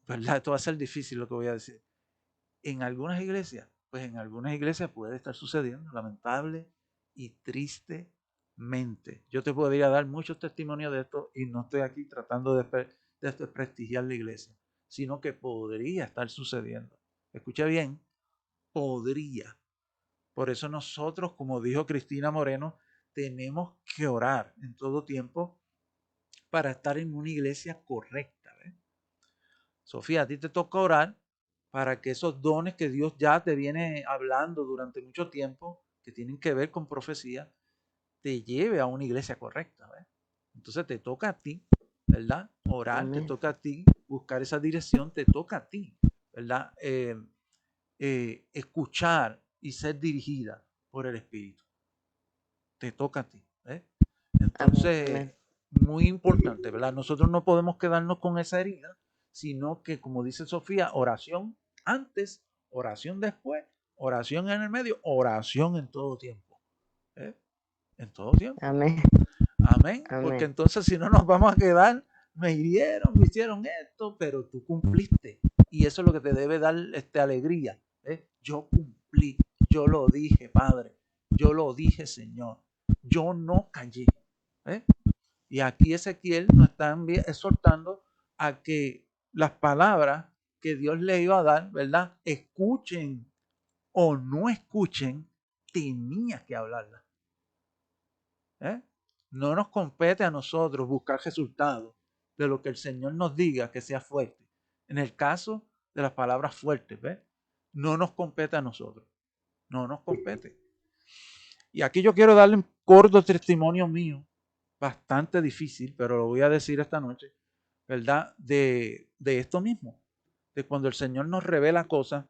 ¿verdad? Esto va a ser difícil lo que voy a decir. En algunas iglesias, pues en algunas iglesias puede estar sucediendo, lamentable y tristemente. Yo te podría dar muchos testimonios de esto y no estoy aquí tratando de desprestigiar la iglesia, sino que podría estar sucediendo. Escucha bien, podría. Por eso nosotros, como dijo Cristina Moreno, tenemos que orar en todo tiempo para estar en una iglesia correcta. ¿Ves? Sofía, a ti te toca orar para que esos dones que Dios ya te viene hablando durante mucho tiempo, que tienen que ver con profecía, te lleve a una iglesia correcta. ¿Ves? Entonces te toca a ti, ¿verdad? Orar, Amén. Te toca a ti, buscar esa dirección, te toca a ti, ¿verdad? Escuchar y ser dirigida por el Espíritu. Te toca a ti. ¿Ves? Entonces, Amén. Muy importante, ¿verdad? Nosotros no podemos quedarnos con esa herida, sino que, como dice Sofía, oración antes, oración después, oración en el medio, oración en todo tiempo. En todo tiempo. Amén. Amén. Porque entonces si no nos vamos a quedar, me hirieron, me hicieron esto, pero tú cumpliste. Y eso es lo que te debe dar alegría. Yo cumplí, yo lo dije, Padre, yo lo dije, Señor. Yo no callé. Y aquí Ezequiel nos está exhortando a que las palabras que Dios le iba a dar, ¿verdad? Escuchen o no escuchen, tenías que hablarlas. No nos compete a nosotros buscar resultados de lo que el Señor nos diga que sea fuerte. En el caso de las palabras fuertes, ¿ves? No nos compete a nosotros. No nos compete. Y aquí yo quiero darle un corto testimonio mío, bastante difícil, pero lo voy a decir esta noche, ¿verdad? De esto mismo, de cuando el Señor nos revela cosas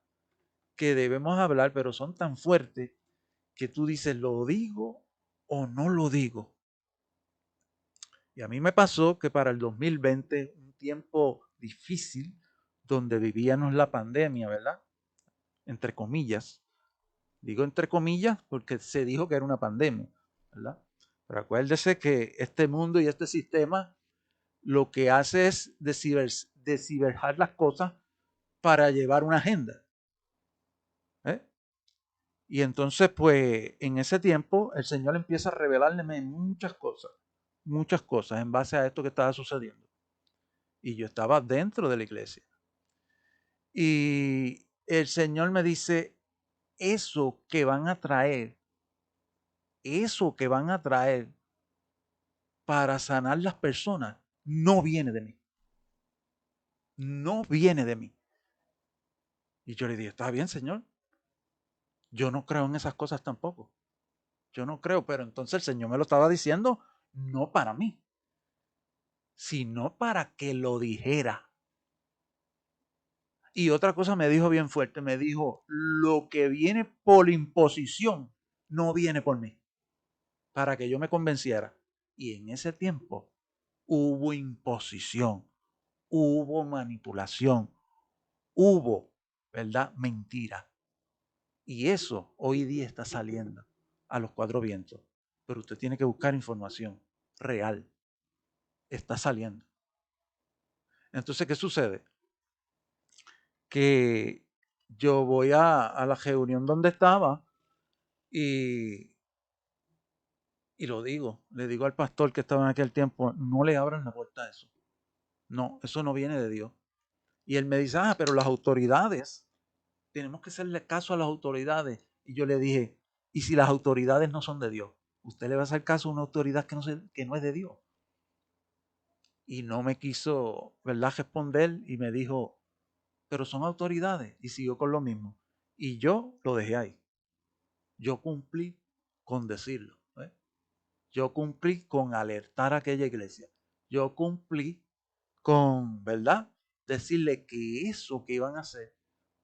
que debemos hablar, pero son tan fuertes que tú dices, ¿lo digo o no lo digo? Y a mí me pasó que para el 2020, un tiempo difícil, donde vivíamos la pandemia, ¿verdad? Entre comillas. Digo entre comillas porque se dijo que era una pandemia, ¿verdad? Pero acuérdese que este mundo y este sistema lo que hace es desciberjar las cosas para llevar una agenda. Y entonces, pues, en ese tiempo, el Señor empieza a revelarme muchas cosas en base a esto que estaba sucediendo. Y yo estaba dentro de la iglesia. Y el Señor me dice, eso que van a traer para sanar las personas, no viene de mí. No viene de mí. Y yo le dije, está bien, Señor. Yo no creo en esas cosas tampoco. Yo no creo, pero entonces el Señor me lo estaba diciendo no para mí, sino para que lo dijera. Y otra cosa me dijo bien fuerte, me dijo, lo que viene por imposición no viene por mí, para que yo me convenciera. Y en ese tiempo hubo imposición, hubo manipulación, hubo, ¿verdad?, mentira. Y eso hoy día está saliendo a los cuatro vientos. Pero usted tiene que buscar información real. Está saliendo. Entonces, ¿qué sucede? Que yo voy a la reunión donde estaba y lo digo, le digo al pastor que estaba en aquel tiempo, no le abran la puerta a eso. No, eso no viene de Dios. Y él me dice, pero las autoridades, tenemos que hacerle caso a las autoridades. Y yo le dije, ¿y si las autoridades no son de Dios? ¿Usted le va a hacer caso a una autoridad que no es de Dios? Y no me quiso, ¿verdad?, responder y me dijo, pero son autoridades. Y siguió con lo mismo. Y yo lo dejé ahí. Yo cumplí con decirlo. Yo cumplí con alertar a aquella iglesia. Yo cumplí con, ¿verdad?, decirle que eso que iban a hacer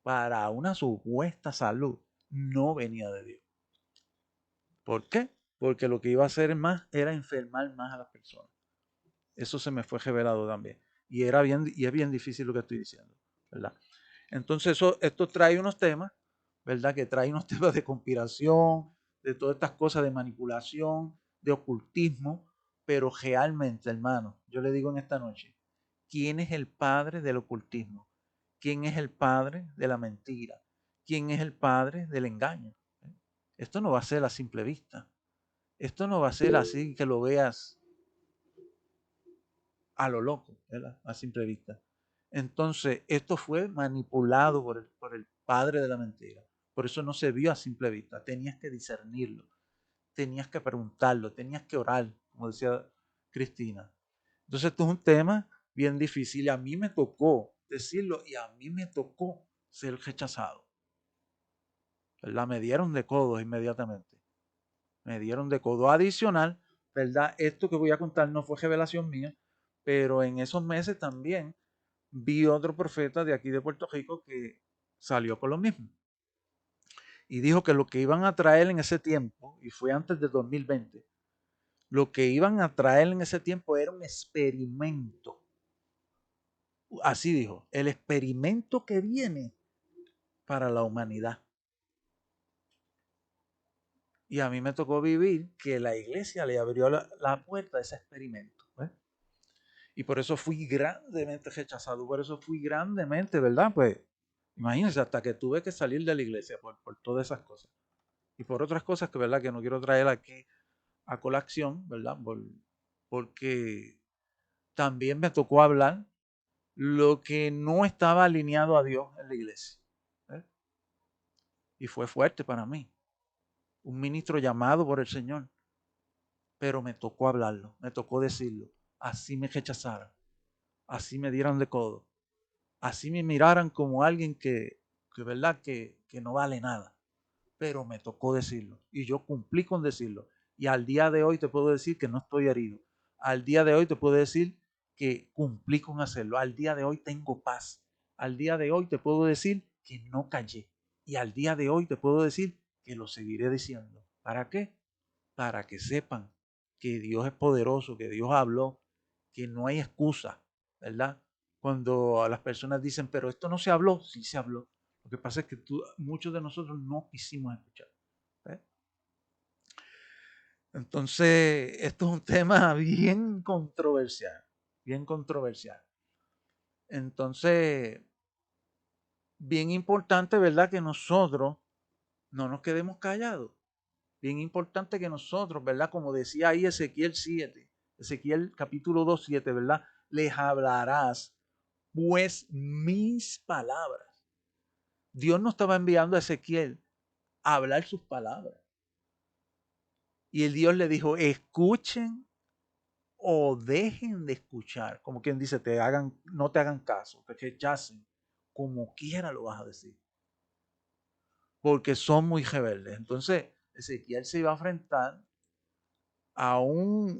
para una supuesta salud no venía de Dios. ¿Por qué? Porque lo que iba a hacer más era enfermar más a las personas. Eso se me fue revelado también. Y es bien difícil lo que estoy diciendo, ¿verdad? Entonces esto trae unos temas, ¿verdad? Que trae unos temas de conspiración, de todas estas cosas de manipulación, de ocultismo, pero realmente, hermano, yo le digo en esta noche, ¿quién es el padre del ocultismo? ¿Quién es el padre de la mentira? ¿Quién es el padre del engaño? Esto no va a ser a simple vista. Esto no va a ser así que lo veas a lo loco, ¿verdad? A simple vista. Entonces, esto fue manipulado por el padre de la mentira. Por eso no se vio a simple vista. Tenías que discernirlo, tenías que preguntarlo, tenías que orar, como decía Cristina. Entonces, esto es un tema bien difícil y a mí me tocó decirlo y a mí me tocó ser rechazado. ¿Verdad? Me dieron de codos inmediatamente. Me dieron de codo adicional, ¿verdad? Esto que voy a contar no fue revelación mía, pero en esos meses también vi otro profeta de aquí de Puerto Rico que salió con lo mismo. Y dijo que lo que iban a traer en ese tiempo, y fue antes de 2020, lo que iban a traer en ese tiempo era un experimento. Así dijo, el experimento que viene para la humanidad. Y a mí me tocó vivir que la iglesia le abrió la puerta a ese experimento. Y por eso fui grandemente rechazado, por eso fui grandemente, ¿verdad? Pues imagínense, hasta que tuve que salir de la iglesia por todas esas cosas. Y por otras cosas que, ¿verdad? Que no quiero traer aquí a colación, ¿verdad? Porque también me tocó hablar lo que no estaba alineado a Dios en la iglesia. Y fue fuerte para mí. Un ministro llamado por el Señor. Pero me tocó hablarlo, me tocó decirlo. Así me rechazaran, así me dieran de codo, así me miraran como alguien que verdad, que no vale nada. Pero me tocó decirlo y yo cumplí con decirlo. Y al día de hoy te puedo decir que no estoy herido. Al día de hoy te puedo decir que cumplí con hacerlo. Al día de hoy tengo paz. Al día de hoy te puedo decir que no callé. Y al día de hoy te puedo decir que lo seguiré diciendo. ¿Para qué? Para que sepan que Dios es poderoso, que Dios habló, que no hay excusa, ¿verdad? Cuando las personas dicen, pero esto no se habló, sí se habló. Lo que pasa es que muchos de nosotros no quisimos escuchar. Entonces, esto es un tema bien controversial, bien controversial. Entonces, bien importante, ¿verdad? Que nosotros no nos quedemos callados. Bien importante que nosotros, ¿verdad? Como decía ahí Ezequiel 7, Ezequiel capítulo 2, 7, ¿verdad? Les hablarás, pues mis palabras. Dios no estaba enviando a Ezequiel a hablar sus palabras. Y el Dios le dijo, escuchen o dejen de escuchar. Como quien dice, no te hagan caso, te rechacen. Como quiera lo vas a decir. Porque son muy rebeldes. Entonces, Ezequiel se iba a enfrentar a una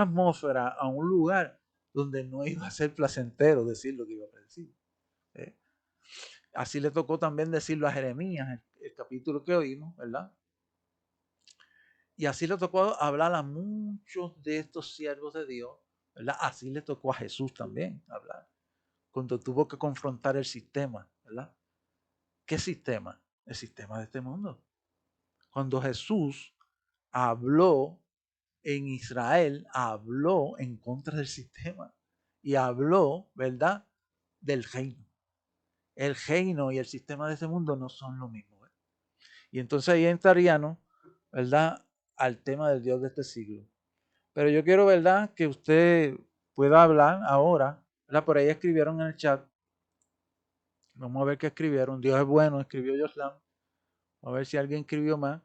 atmósfera, a un lugar donde no iba a ser placentero decir lo que iba a decir. Así le tocó también decirlo a Jeremías, el capítulo que oímos, ¿verdad? Y así le tocó hablar a muchos de estos siervos de Dios, ¿verdad? Así le tocó a Jesús también hablar, cuando tuvo que confrontar el sistema, ¿verdad? ¿Qué sistema? El sistema de este mundo. Cuando Jesús habló en Israel, habló en contra del sistema y habló, ¿verdad?, del reino. El reino y el sistema de este mundo no son lo mismo. Y entonces ahí entraríamos, ¿verdad?, al tema del Dios de este siglo. Pero yo quiero, ¿verdad?, que usted pueda hablar ahora, ¿verdad? Por ahí escribieron en el chat. Vamos a ver qué escribieron. Dios es bueno, escribió Yoslam. A ver si alguien escribió más.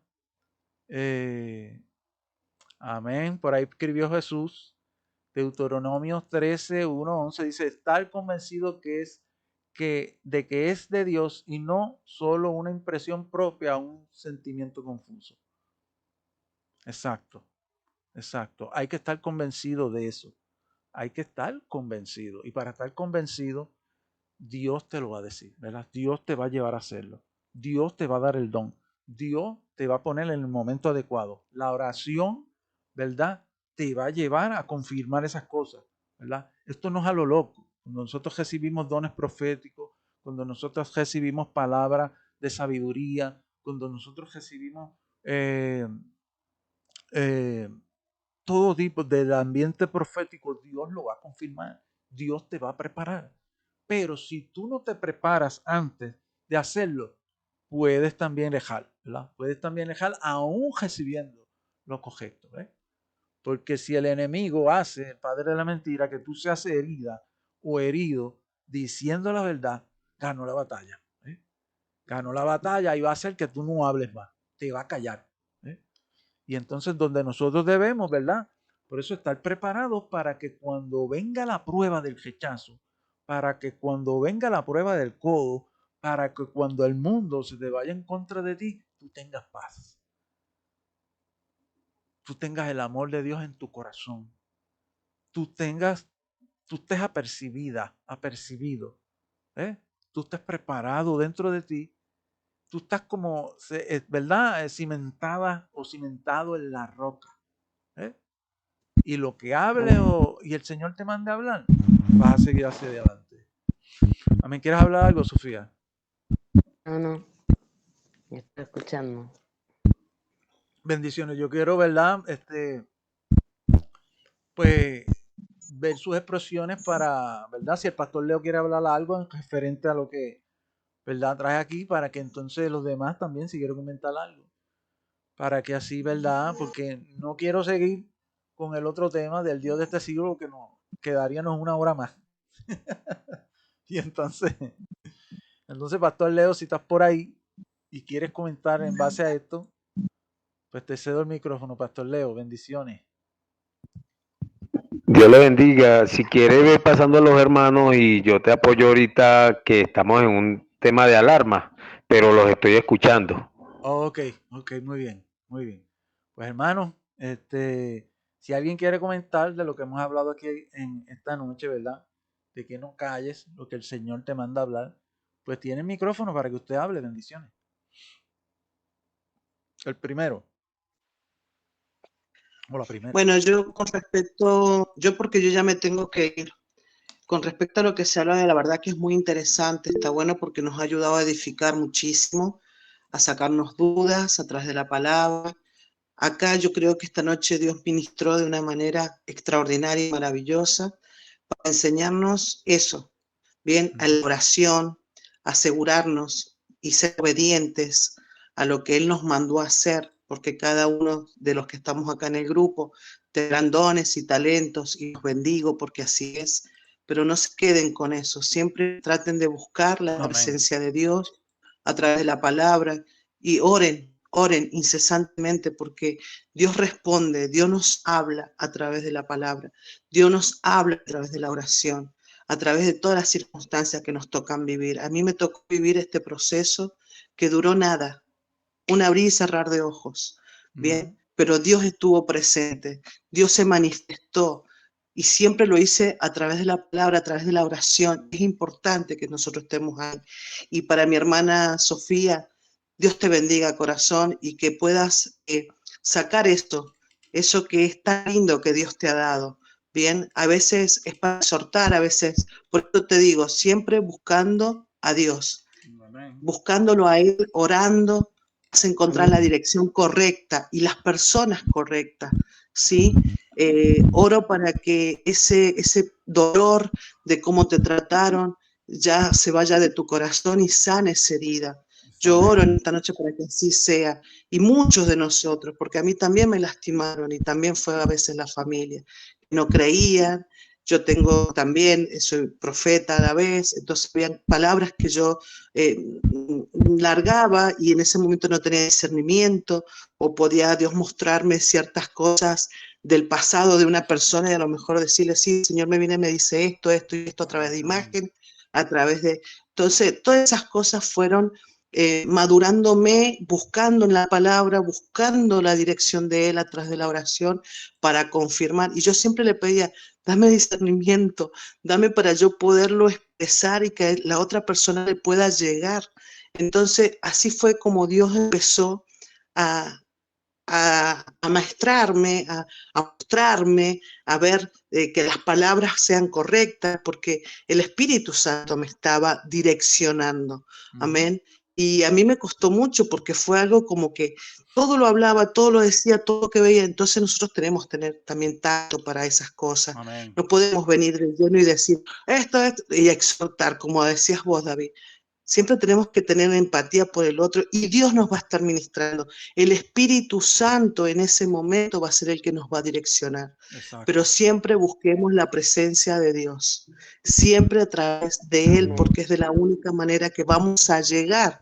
Amén. Por ahí escribió Jesús. Deuteronomio 13, 1, 11 dice, estar convencido de que es de Dios y no solo una impresión propia, un sentimiento confuso. Exacto, exacto. Hay que estar convencido de eso, hay que estar convencido. Y para estar convencido, Dios te lo va a decir, ¿verdad? Dios te va a llevar a hacerlo. Dios te va a dar el don. Dios te va a poner en el momento adecuado. La oración, ¿verdad? Te va a llevar a confirmar esas cosas, ¿verdad? Esto no es a lo loco. Cuando nosotros recibimos dones proféticos, cuando nosotros recibimos palabras de sabiduría, cuando nosotros recibimos todo tipo del ambiente profético, Dios lo va a confirmar. Dios te va a preparar. Pero si tú no te preparas antes de hacerlo, puedes también dejar, ¿verdad? Puedes también dejar aún recibiendo lo correcto, ¿ves? Porque si el enemigo hace, el padre de la mentira, que tú seas herida o herido diciendo la verdad, ganó la batalla. ¿Eh? Ganó la batalla y va a hacer que tú no hables más, te va a callar. ¿Eh? Y entonces donde nosotros debemos, ¿verdad? Por eso estar preparados para que cuando venga la prueba del rechazo, para que cuando venga la prueba del codo, para que cuando el mundo se te vaya en contra de ti, tú tengas paz. Tú tengas el amor de Dios en tu corazón. Tú estés apercibido, ¿eh? Tú estés preparado dentro de ti. Tú estás como, ¿verdad? Cimentada o cimentado en la roca. ¿Eh? Y lo que hable y el Señor te mande a hablar, vas a seguir hacia adelante. ¿Me quieres hablar algo, Sofía? No, me estoy escuchando. Bendiciones. Yo quiero, ¿verdad? Pues ver sus expresiones para, ¿verdad? Si el pastor Leo quiere hablar algo en referente a lo que, ¿verdad? Trae aquí, para que entonces los demás también, si quieren comentar algo, para que así, ¿verdad? Porque no quiero seguir con el otro tema del Dios de este siglo, que nos quedaríamos una hora más. Y entonces, pastor Leo, si estás por ahí y quieres comentar en base a esto, pues te cedo el micrófono, pastor Leo. Bendiciones. Dios le bendiga. Si quiere, ve pasando a los hermanos y yo te apoyo ahorita que estamos en un tema de alarma, pero los estoy escuchando. Ok, muy bien, muy bien. Pues hermanos, si alguien quiere comentar de lo que hemos hablado aquí en esta noche, ¿verdad? De que no calles lo que el Señor te manda a hablar, pues tiene el micrófono para que usted hable. Bendiciones. El primero. O la primera. Bueno, yo con respecto, porque yo ya me tengo que ir. Con respecto a lo que se habla de la verdad que es muy interesante, está bueno porque nos ha ayudado a edificar muchísimo, a sacarnos dudas a través de la palabra. Acá yo creo que esta noche Dios ministró de una manera extraordinaria y maravillosa para enseñarnos eso, bien, a la oración, asegurarnos y ser obedientes a lo que Él nos mandó a hacer, porque cada uno de los que estamos acá en el grupo tendrán dones y talentos y los bendigo porque así es, pero no se queden con eso, siempre traten de buscar la presencia de Dios a través de la palabra y oren incesantemente porque Dios responde, Dios nos habla a través de la palabra, Dios nos habla a través de la oración, a través de todas las circunstancias que nos tocan vivir. A mí me tocó vivir este proceso que duró nada, un abrir y cerrar de ojos, ¿bien? Pero Dios estuvo presente, Dios se manifestó y siempre lo hice a través de la palabra, a través de la oración. Es importante que nosotros estemos ahí. Y para mi hermana Sofía, Dios te bendiga, corazón, y que puedas sacar esto, eso que es tan lindo que Dios te ha dado. Bien, a veces es para exhortar, a veces, por eso te digo, siempre buscando a Dios, buscándolo a Él, orando, vas a encontrar la dirección correcta y las personas correctas, ¿sí? Oro para que ese dolor de cómo te trataron ya se vaya de tu corazón y sane esa herida. Yo oro en esta noche para que así sea. Y muchos de nosotros, porque a mí también me lastimaron y también fue a veces la familia. No creían. Yo tengo también, soy profeta a la vez, entonces había palabras que yo largaba y en ese momento no tenía discernimiento o podía Dios mostrarme ciertas cosas del pasado de una persona y a lo mejor decirle, sí, el Señor me viene y me dice esto y esto a través de imagen, a través de... Entonces, todas esas cosas fueron madurándome, buscando en la palabra, buscando la dirección de Él a través de la oración para confirmar. Y yo siempre le pedía, dame discernimiento, dame para yo poderlo expresar y que la otra persona le pueda llegar. Entonces, así fue como Dios empezó a maestrarme, a mostrarme, a ver que las palabras sean correctas, porque el Espíritu Santo me estaba direccionando. Amén. Y a mí me costó mucho porque fue algo como que todo lo hablaba, todo lo decía, todo lo que veía. Entonces nosotros tenemos que tener también tacto para esas cosas. Amén. No podemos venir de lleno y decir esto, y exhortar, como decías vos, David. Siempre tenemos que tener empatía por el otro y Dios nos va a estar ministrando. El Espíritu Santo en ese momento va a ser el que nos va a direccionar. Exacto. Pero siempre busquemos la presencia de Dios, siempre a través de Él, porque es de la única manera que vamos a llegar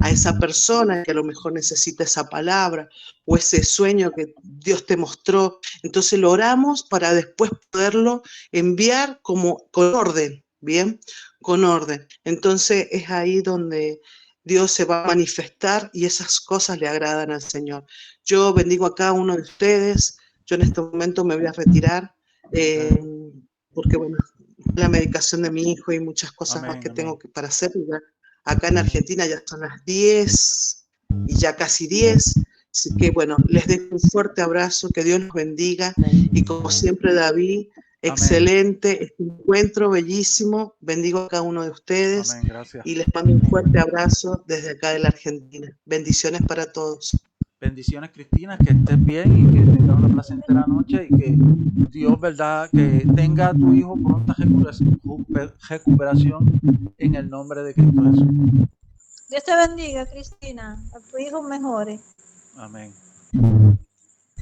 a esa persona que a lo mejor necesita esa palabra o ese sueño que Dios te mostró. Entonces lo oramos para después poderlo enviar como con orden, ¿bien? Con orden. Entonces es ahí donde Dios se va a manifestar y esas cosas le agradan al Señor. Yo bendigo a cada uno de ustedes. Yo en este momento me voy a retirar porque, bueno, la medicación de mi hijo y muchas cosas más que tengo para hacer. Acá en Argentina ya son las 10 y ya casi 10. Así que, bueno, les dejo un fuerte abrazo, que Dios los bendiga. Y como siempre, David, excelente, este encuentro bellísimo. Bendigo a cada uno de ustedes. Amén, gracias. Y les mando un fuerte abrazo desde acá de la Argentina. Bendiciones para todos. Bendiciones, Cristina, que estés bien y que tengas una placentera noche y que Dios, ¿verdad?, que tenga a tu hijo pronta recuperación en el nombre de Cristo Jesús. Dios te bendiga, Cristina. A tu hijo mejore. Amén.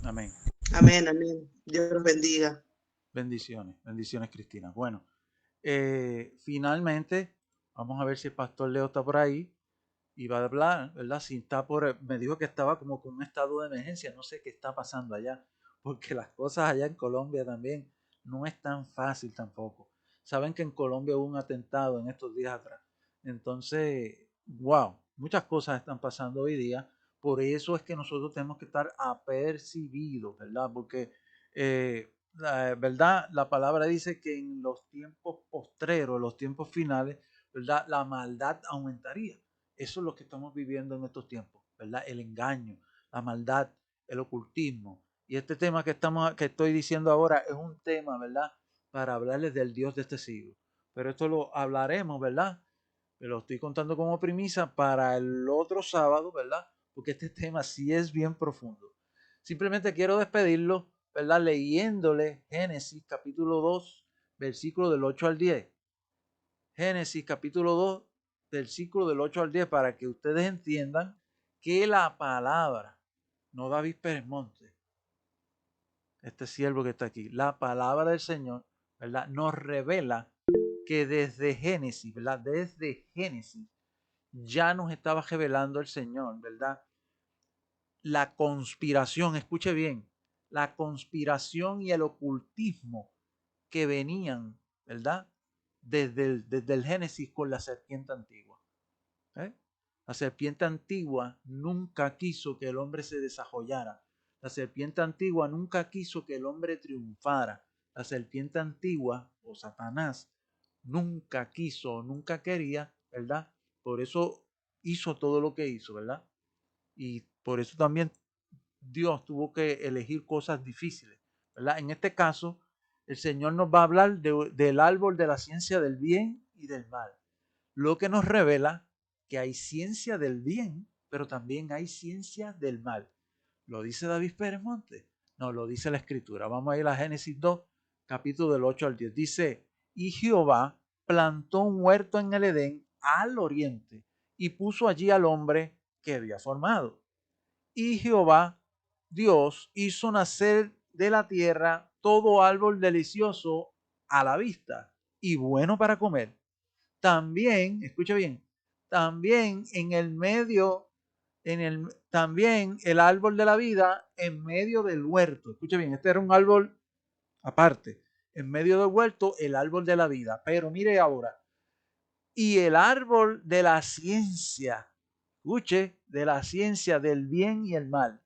Amén. Amén, amén. Dios los bendiga. Bendiciones, bendiciones, Cristina. Bueno, finalmente, vamos a ver si el pastor Leo está por ahí y va a hablar, ¿verdad? Si está me dijo que estaba como con un estado de emergencia, no sé qué está pasando allá, porque las cosas allá en Colombia también no es tan fácil tampoco. Saben que en Colombia hubo un atentado en estos días atrás. Entonces, wow, muchas cosas están pasando hoy día. Por eso es que nosotros tenemos que estar apercibidos, ¿verdad? Porque, ¿verdad? La palabra dice que en los tiempos postreros, los tiempos finales, ¿verdad? La maldad aumentaría. Eso es lo que estamos viviendo en estos tiempos, ¿verdad? El engaño, la maldad, el ocultismo. Y este tema que estoy diciendo ahora es un tema, ¿verdad?, para hablarles del Dios de este siglo. Pero esto lo hablaremos, ¿verdad? Lo estoy contando como premisa para el otro sábado, ¿verdad? Porque este tema sí es bien profundo. Simplemente quiero despedirlo, ¿verdad?, leyéndole Génesis capítulo 2, versículo del 8 al 10. Génesis capítulo 2, versículo del 8 al 10, para que ustedes entiendan que la palabra, no David Pérez Monte, este siervo que está aquí, la palabra del Señor, ¿verdad?, nos revela que desde Génesis, ¿verdad?, desde Génesis ya nos estaba revelando el Señor, ¿verdad?, la conspiración, escuche bien, la conspiración y el ocultismo que venían, ¿verdad?, desde el Génesis con la serpiente antigua. La serpiente antigua nunca quiso que el hombre se desarrollara. La serpiente antigua nunca quiso que el hombre triunfara. La serpiente antigua, o Satanás, nunca quiso, nunca quería, ¿verdad? Por eso hizo todo lo que hizo, ¿verdad? Y por eso también Dios tuvo que elegir cosas difíciles, ¿verdad? En este caso, el Señor nos va a hablar del árbol de la ciencia del bien y del mal, lo que nos revela que hay ciencia del bien, pero también hay ciencia del mal. ¿Lo dice David Pérez Monte? No, lo dice la Escritura. Vamos a ir a Génesis 2, capítulo del 8 al 10. Dice, y Jehová plantó un huerto en el Edén al oriente y puso allí al hombre que había formado. Y Jehová, Dios, hizo nacer de la tierra todo árbol delicioso a la vista y bueno para comer. También, escucha bien, también también el árbol de la vida en medio del huerto. Escucha bien, este era un árbol aparte. En medio del huerto, el árbol de la vida. Pero mire ahora, y el árbol de la ciencia Escuche, de la ciencia del bien y el mal.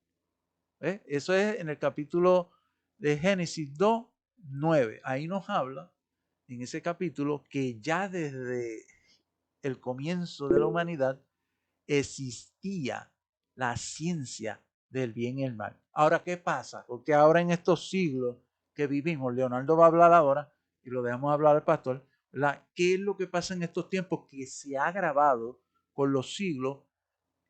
Eso es en el capítulo de Génesis 2, 9. Ahí nos habla, en ese capítulo, que ya desde el comienzo de la humanidad existía la ciencia del bien y el mal. Ahora, ¿qué pasa? Porque ahora en estos siglos que vivimos, Leonardo va a hablar ahora, y lo dejamos hablar al pastor, ¿verdad? ¿Qué es lo que pasa en estos tiempos? Que se ha agravado con los siglos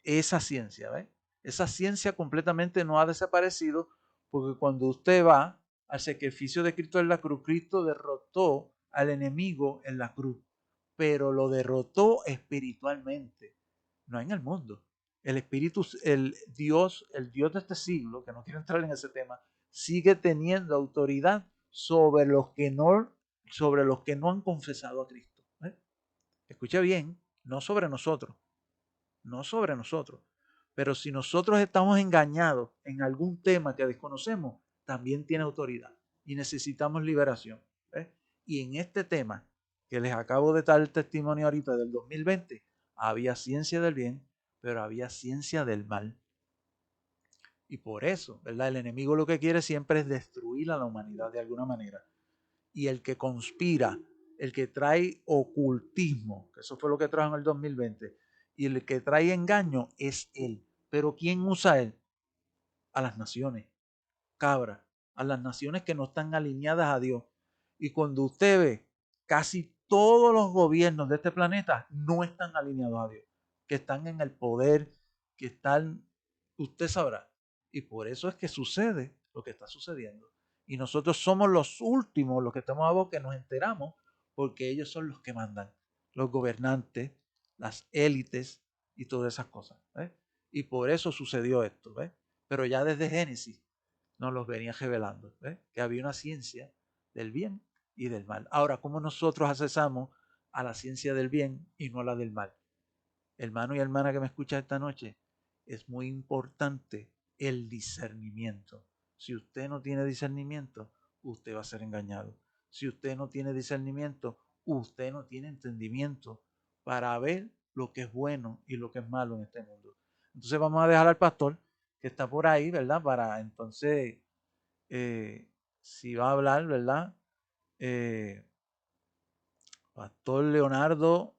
esa ciencia, ¿ves? Esa ciencia completamente no ha desaparecido, porque cuando usted va al sacrificio de Cristo en la cruz, Cristo derrotó al enemigo en la cruz, pero lo derrotó espiritualmente, no en el mundo. El espíritu, el Dios de este siglo, que no quiero entrar en ese tema, sigue teniendo autoridad sobre los que no han confesado a Cristo. Escucha bien, no sobre nosotros, no sobre nosotros. Pero si nosotros estamos engañados en algún tema que desconocemos, también tiene autoridad y necesitamos liberación. ¿Ves? Y en este tema que les acabo de dar el testimonio ahorita del 2020, había ciencia del bien, pero había ciencia del mal. Y por eso, ¿verdad? El enemigo lo que quiere siempre es destruir a la humanidad de alguna manera. Y el que conspira, el que trae ocultismo, que eso fue lo que trajo en el 2020, y el que trae engaño es él. Pero ¿quién usa él? A las naciones, cabra, a las naciones que no están alineadas a Dios. Y cuando usted ve, casi todos los gobiernos de este planeta no están alineados a Dios, que están en el poder, que están, usted sabrá. Y por eso es que sucede lo que está sucediendo. Y nosotros somos los últimos, los que estamos abajo, que nos enteramos, porque ellos son los que mandan, los gobernantes, las élites y todas esas cosas. Y por eso sucedió esto. Pero ya desde Génesis nos los venía revelando, que había una ciencia del bien y del mal. Ahora, ¿cómo nosotros accesamos a la ciencia del bien y no a la del mal? Hermano y hermana que me escucha esta noche, es muy importante el discernimiento. Si usted no tiene discernimiento, usted va a ser engañado. Si usted no tiene discernimiento, usted no tiene entendimiento para ver lo que es bueno y lo que es malo en este mundo. Entonces vamos a dejar al pastor que está por ahí, ¿verdad? Para entonces, si va a hablar, ¿verdad? Pastor Leonardo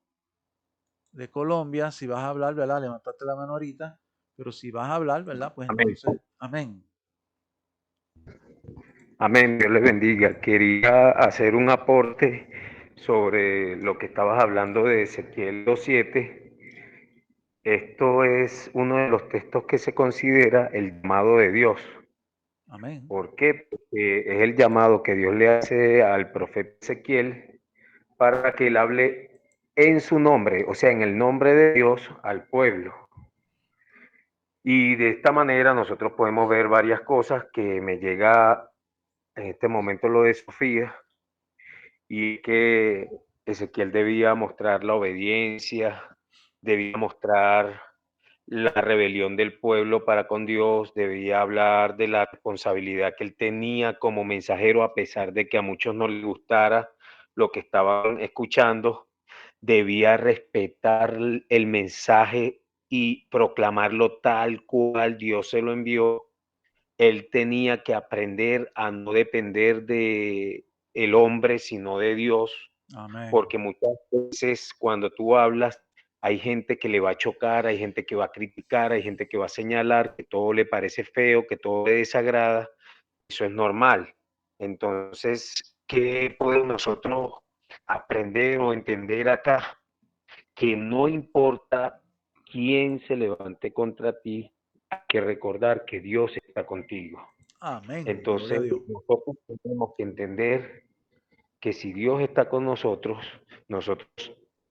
de Colombia, si vas a hablar, ¿verdad? Levantaste la mano ahorita, pero si vas a hablar, ¿verdad? Pues Amén. entonces, amén. Amén, Dios les bendiga. Quería hacer un aporte sobre lo que estabas hablando de Ezequiel 2:7. Esto es uno de los textos que se considera el llamado de Dios. Amén. ¿Por qué? Porque es el llamado que Dios le hace al profeta Ezequiel para que él hable en su nombre, o sea, en el nombre de Dios al pueblo. Y de esta manera nosotros podemos ver varias cosas que me llega en este momento lo de Sofía, y que Ezequiel debía mostrar la obediencia, debía mostrar la rebelión del pueblo para con Dios, debía hablar de la responsabilidad que él tenía como mensajero, a pesar de que a muchos no les gustara lo que estaban escuchando, debía respetar el mensaje y proclamarlo tal cual Dios se lo envió. Él tenía que aprender a no depender de el hombre, sino de Dios, Amén. porque muchas veces cuando tú hablas, hay gente que le va a chocar, hay gente que va a criticar, hay gente que va a señalar, que todo le parece feo, que todo le desagrada. Eso es normal. Entonces, ¿qué podemos nosotros aprender o entender acá? Que no importa quién se levante contra ti, hay que recordar que Dios está contigo. Amén. Gloria Entonces, a Dios. nosotros tenemos que entender que si Dios está con nosotros, nosotros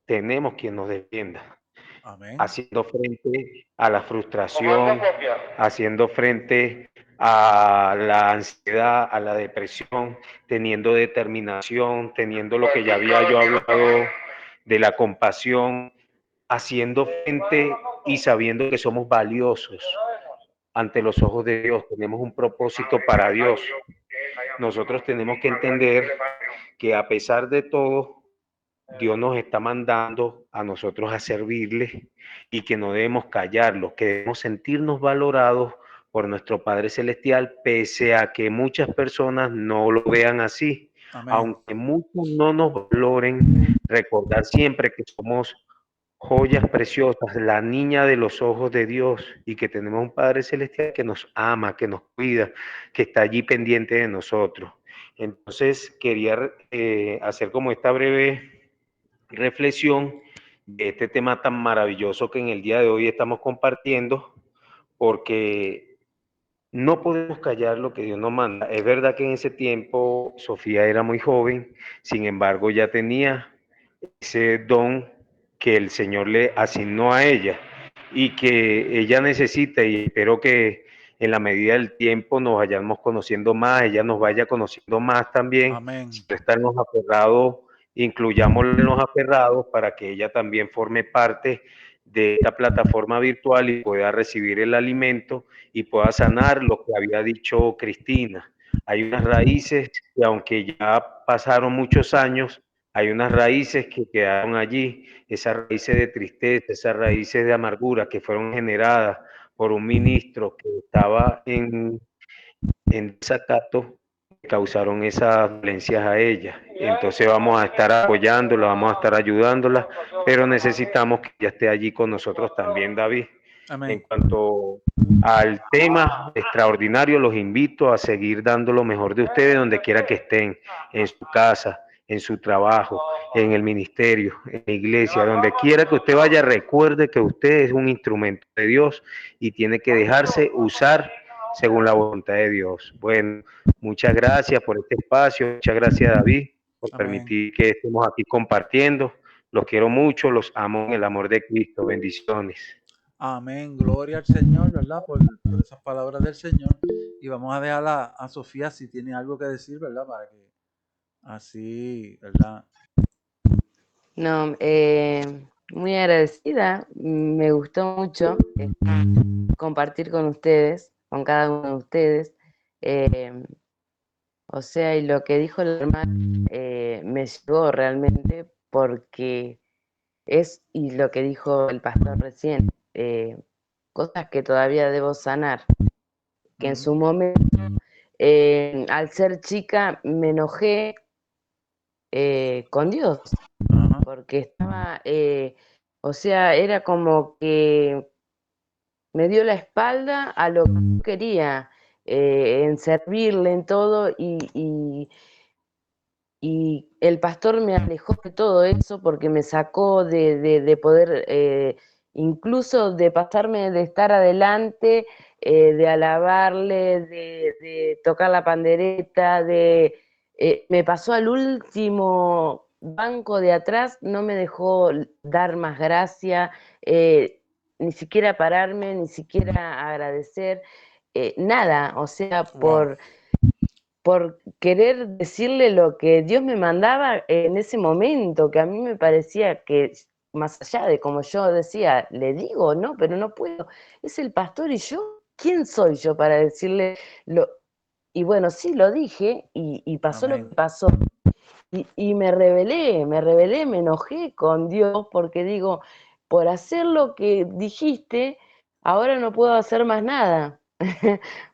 tenemos quien nos defienda, Amén. haciendo frente a la frustración, haciendo frente a la ansiedad, a la depresión, teniendo determinación, teniendo lo que ya había yo hablado de la compasión, haciendo frente y sabiendo que somos valiosos ante los ojos de Dios, tenemos un propósito para Dios. Nosotros tenemos que entender que a pesar de todo, Dios nos está mandando a nosotros a servirle y que no debemos callarlo, que debemos sentirnos valorados por nuestro Padre Celestial, pese a que muchas personas no lo vean así. Amén. Aunque muchos no nos valoren, recordar siempre que somos joyas preciosas, la niña de los ojos de Dios, y que tenemos un Padre Celestial que nos ama, que nos cuida, que está allí pendiente de nosotros. Entonces quería hacer como esta breve reflexión de este tema tan maravilloso que en el día de hoy estamos compartiendo, porque no podemos callar lo que Dios nos manda. Es verdad que en ese tiempo Sofía era muy joven, sin embargo ya tenía ese don que el Señor le asignó a ella y que ella necesita, y espero que en la medida del tiempo nos vayamos conociendo más, ella nos vaya conociendo más también. Amén. Si estamos aferrados, incluyámoslo en los aferrados para que ella también forme parte de esta plataforma virtual y pueda recibir el alimento y pueda sanar lo que había dicho Cristina. Hay unas raíces que, aunque ya pasaron muchos años, hay unas raíces que quedaron allí, esas raíces de tristeza, esas raíces de amargura que fueron generadas por un ministro que estaba en desacato, causaron esas violencias a ella. Entonces vamos a estar apoyándola, vamos a estar ayudándola, pero necesitamos que ella esté allí con nosotros también, David. Amén. En cuanto al tema extraordinario, los invito a seguir dando lo mejor de ustedes donde quiera que estén, en su casa, en su trabajo, en el ministerio, en la iglesia, donde quiera que usted vaya, recuerde que usted es un instrumento de Dios y tiene que dejarse usar según la voluntad de Dios. Bueno, muchas gracias por este espacio, muchas gracias, David, por Amén. permitir que estemos aquí compartiendo. Los quiero mucho, los amo en el amor de Cristo. Bendiciones. Amén, gloria al Señor, ¿verdad? Por esas palabras del Señor. Y vamos a dejar a Sofía si tiene algo que decir, ¿verdad? Para que así, ¿verdad? No, muy agradecida, me gustó mucho compartir con ustedes, con cada uno de ustedes. O sea, y lo que dijo el hermano me llegó realmente porque es, y lo que dijo el pastor recién, cosas que todavía debo sanar, que en su momento, al ser chica, me enojé con Dios, porque estaba, o sea, era como que me dio la espalda a lo que yo quería, en servirle en todo, y el pastor me alejó de todo eso porque me sacó de poder, incluso de pasarme de estar adelante, de alabarle, de tocar la pandereta, me pasó al último banco de atrás, no me dejó dar más gracia, ni siquiera pararme, ni siquiera agradecer, nada, o sea, por querer decirle lo que Dios me mandaba en ese momento, que a mí me parecía que, más allá de como yo decía, le digo, no, pero no puedo, es el pastor y yo, ¿quién soy yo para decirle lo? Y bueno, sí, lo dije y pasó Amén. lo que pasó. Y me rebelé, me enojé con Dios porque digo, por hacer lo que dijiste, ahora no puedo hacer más nada.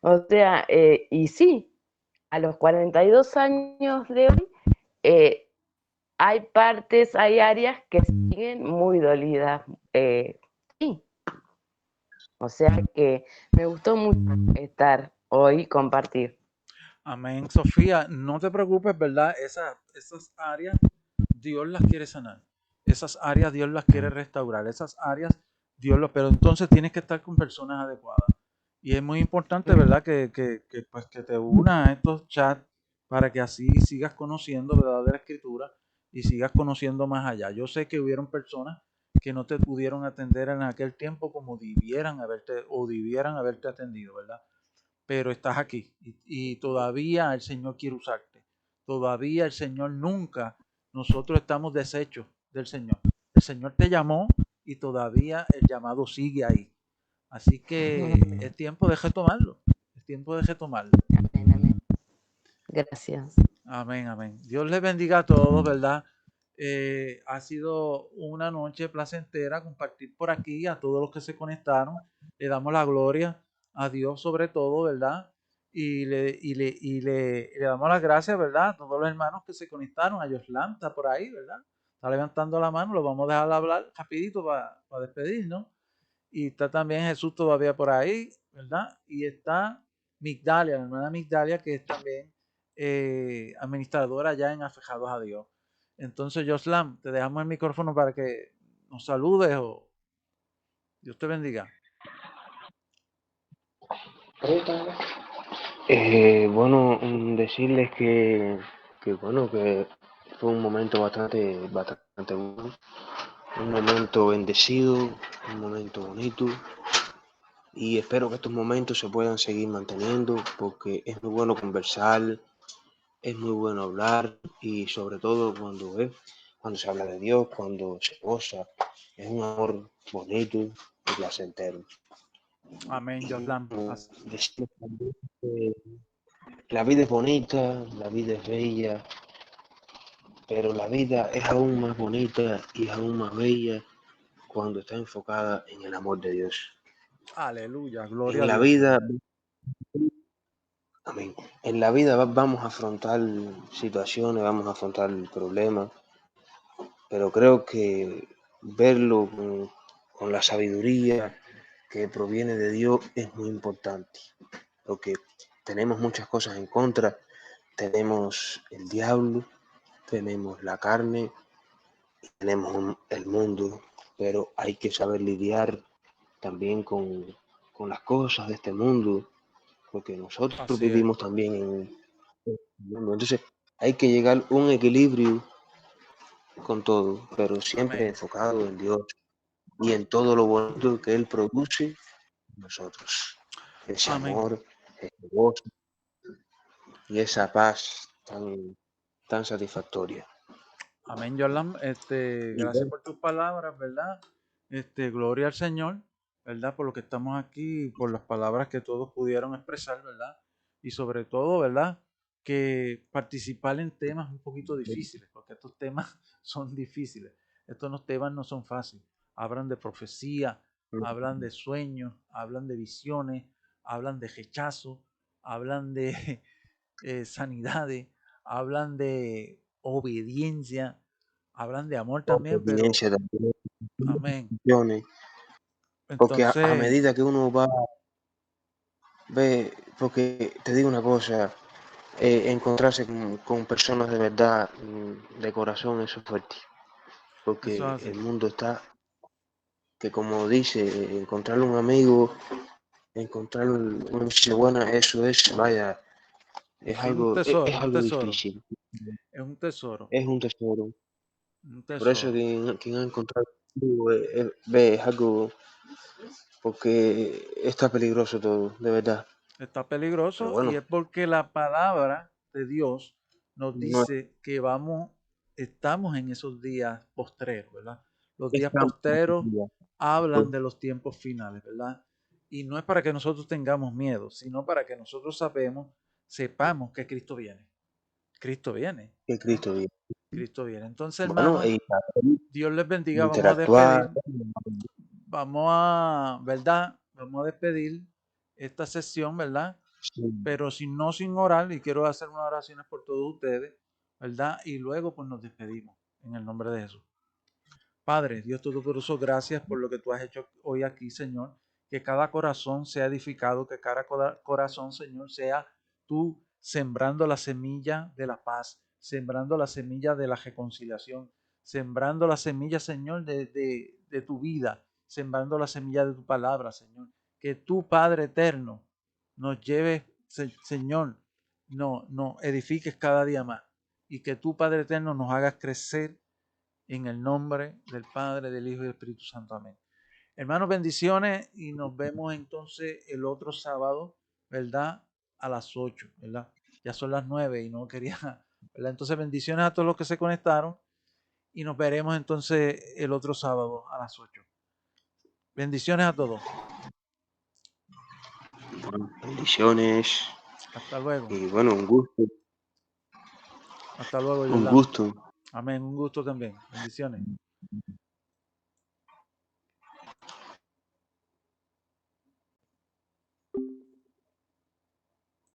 O sea, y sí, a los 42 años de hoy, hay partes, hay áreas que siguen muy dolidas. Sí, o sea que me gustó mucho estar hoy, compartir. Amén, Sofía, no te preocupes, ¿verdad? Esas áreas Dios las quiere sanar. Esas áreas Dios las quiere restaurar. Esas áreas pero entonces tienes que estar con personas adecuadas. Y es muy importante, ¿verdad? Pues, que te unas a estos chats para que así sigas conociendo, ¿verdad?, de la escritura y sigas conociendo más allá. Yo sé que hubieron personas que no te pudieron atender en aquel tiempo como debieran haberte atendido, ¿verdad? Pero estás aquí y todavía el Señor quiere usarte. Todavía el Señor nosotros estamos deshechos del Señor. El Señor te llamó y todavía el llamado sigue ahí. Así que es tiempo de retomarlo. Es tiempo de retomarlo. Amén, amén. Gracias. Amén, amén. Dios les bendiga a todos, ¿verdad? Ha sido una noche placentera compartir por aquí a todos los que se conectaron. Le damos la gloria a Dios sobre todo, ¿verdad? Y le damos las gracias, ¿verdad? A todos los hermanos que se conectaron. A Yoslam está por ahí, ¿verdad? Está levantando la mano, lo vamos a dejar hablar rapidito para despedirnos. Y está también Jesús todavía por ahí, ¿verdad? Y está Migdalia, la hermana Migdalia, que es también administradora ya en Afejados a Dios. Entonces, Joslam, te dejamos el micrófono para que nos saludes o Dios te bendiga. Bueno, decirles que bueno, que fue un momento bastante bueno, un momento bendecido, un momento bonito, y espero que estos momentos se puedan seguir manteniendo porque es muy bueno conversar, es muy bueno hablar y sobre todo cuando se habla de Dios, cuando se goza, es un amor bonito y placentero. Amén, Joslam. Decirles también que la vida es bonita, la vida es bella, pero la vida es aún más bonita y es aún más bella cuando está enfocada en el amor de Dios. Aleluya, gloria En a la Dios. vida, amén. En la vida vamos a afrontar situaciones, vamos a afrontar problemas, pero creo que verlo con la sabiduría que proviene de Dios es muy importante, porque tenemos muchas cosas en contra, tenemos el diablo, tenemos la carne, tenemos el mundo, pero hay que saber lidiar también con las cosas de este mundo, porque nosotros Así es. vivimos también en el mundo. Entonces hay que llegar a un equilibrio con todo, pero siempre Amén. enfocado en Dios y en todo lo bonito que Él produce en nosotros. Ese Amén. amor, ese gozo y esa paz tan satisfactoria. Amén, Yolanda. Y Gracias bueno, por tus palabras, ¿verdad? Gloria al Señor, ¿verdad? Por lo que estamos aquí, por las palabras que todos pudieron expresar, ¿verdad? Y sobre todo, ¿verdad? Que participar en temas un poquito difíciles, porque estos temas son difíciles. Estos temas no son fáciles. Hablan de profecía, hablan de sueños, hablan de visiones, hablan de rechazo, hablan de sanidades, hablan de obediencia, hablan de amor también, pero obediencia también, amén. porque a Entonces, medida que uno va, ve, porque te digo una cosa, encontrarse con personas de verdad, de corazón, eso es fuerte, porque eso es el así. mundo está, que como dice, encontrar un amigo, encontrar una noche buena, eso es, vaya, Sí, es un algo tesoro, difícil, es un tesoro, es un tesoro. un Por eso tesoro. quien ha encontrado conmigo, es algo, porque está peligroso todo, de verdad. Está Pero peligroso y bueno, es porque la palabra de Dios nos no dice que estamos en esos días postreros, ¿verdad? Los días estamos postreros aquí, hablan de los tiempos finales, ¿verdad? Y no es para que nosotros tengamos miedo, sino para que nosotros sepamos que Cristo viene. Cristo viene, que ¿verdad? Cristo vive. Cristo viene. Entonces, Bueno, hermanos, Dios les bendiga. Vamos a interactuar. despedir. Vamos a despedir esta sesión, ¿verdad? Sí, Pero sin orar, y quiero hacer unas oraciones por todos ustedes, ¿verdad? Y luego pues nos despedimos en el nombre de Jesús. Padre, Dios Todopoderoso, gracias por lo que tú has hecho hoy aquí, Señor. Que cada corazón sea edificado, que cada corazón, Señor, sea tú sembrando la semilla de la paz, sembrando la semilla de la reconciliación, sembrando la semilla, Señor, de tu vida, sembrando la semilla de tu palabra, Señor. Que tú, Padre eterno, nos lleves, Señor, no edifiques cada día más. Y que tú, Padre eterno, nos hagas crecer en el nombre del Padre, del Hijo y del Espíritu Santo. Amén. Hermanos, bendiciones y nos vemos entonces el otro sábado, ¿verdad? A las 8, ¿verdad? Ya son las 9 y no quería, ¿verdad? Entonces, bendiciones a todos los que se conectaron y nos veremos entonces el otro sábado a las 8. Bendiciones a todos. bueno, bendiciones. Hasta luego. Y bueno, un gusto. Hasta luego, Un Yolanda. gusto. Amén. Un gusto también. Bendiciones.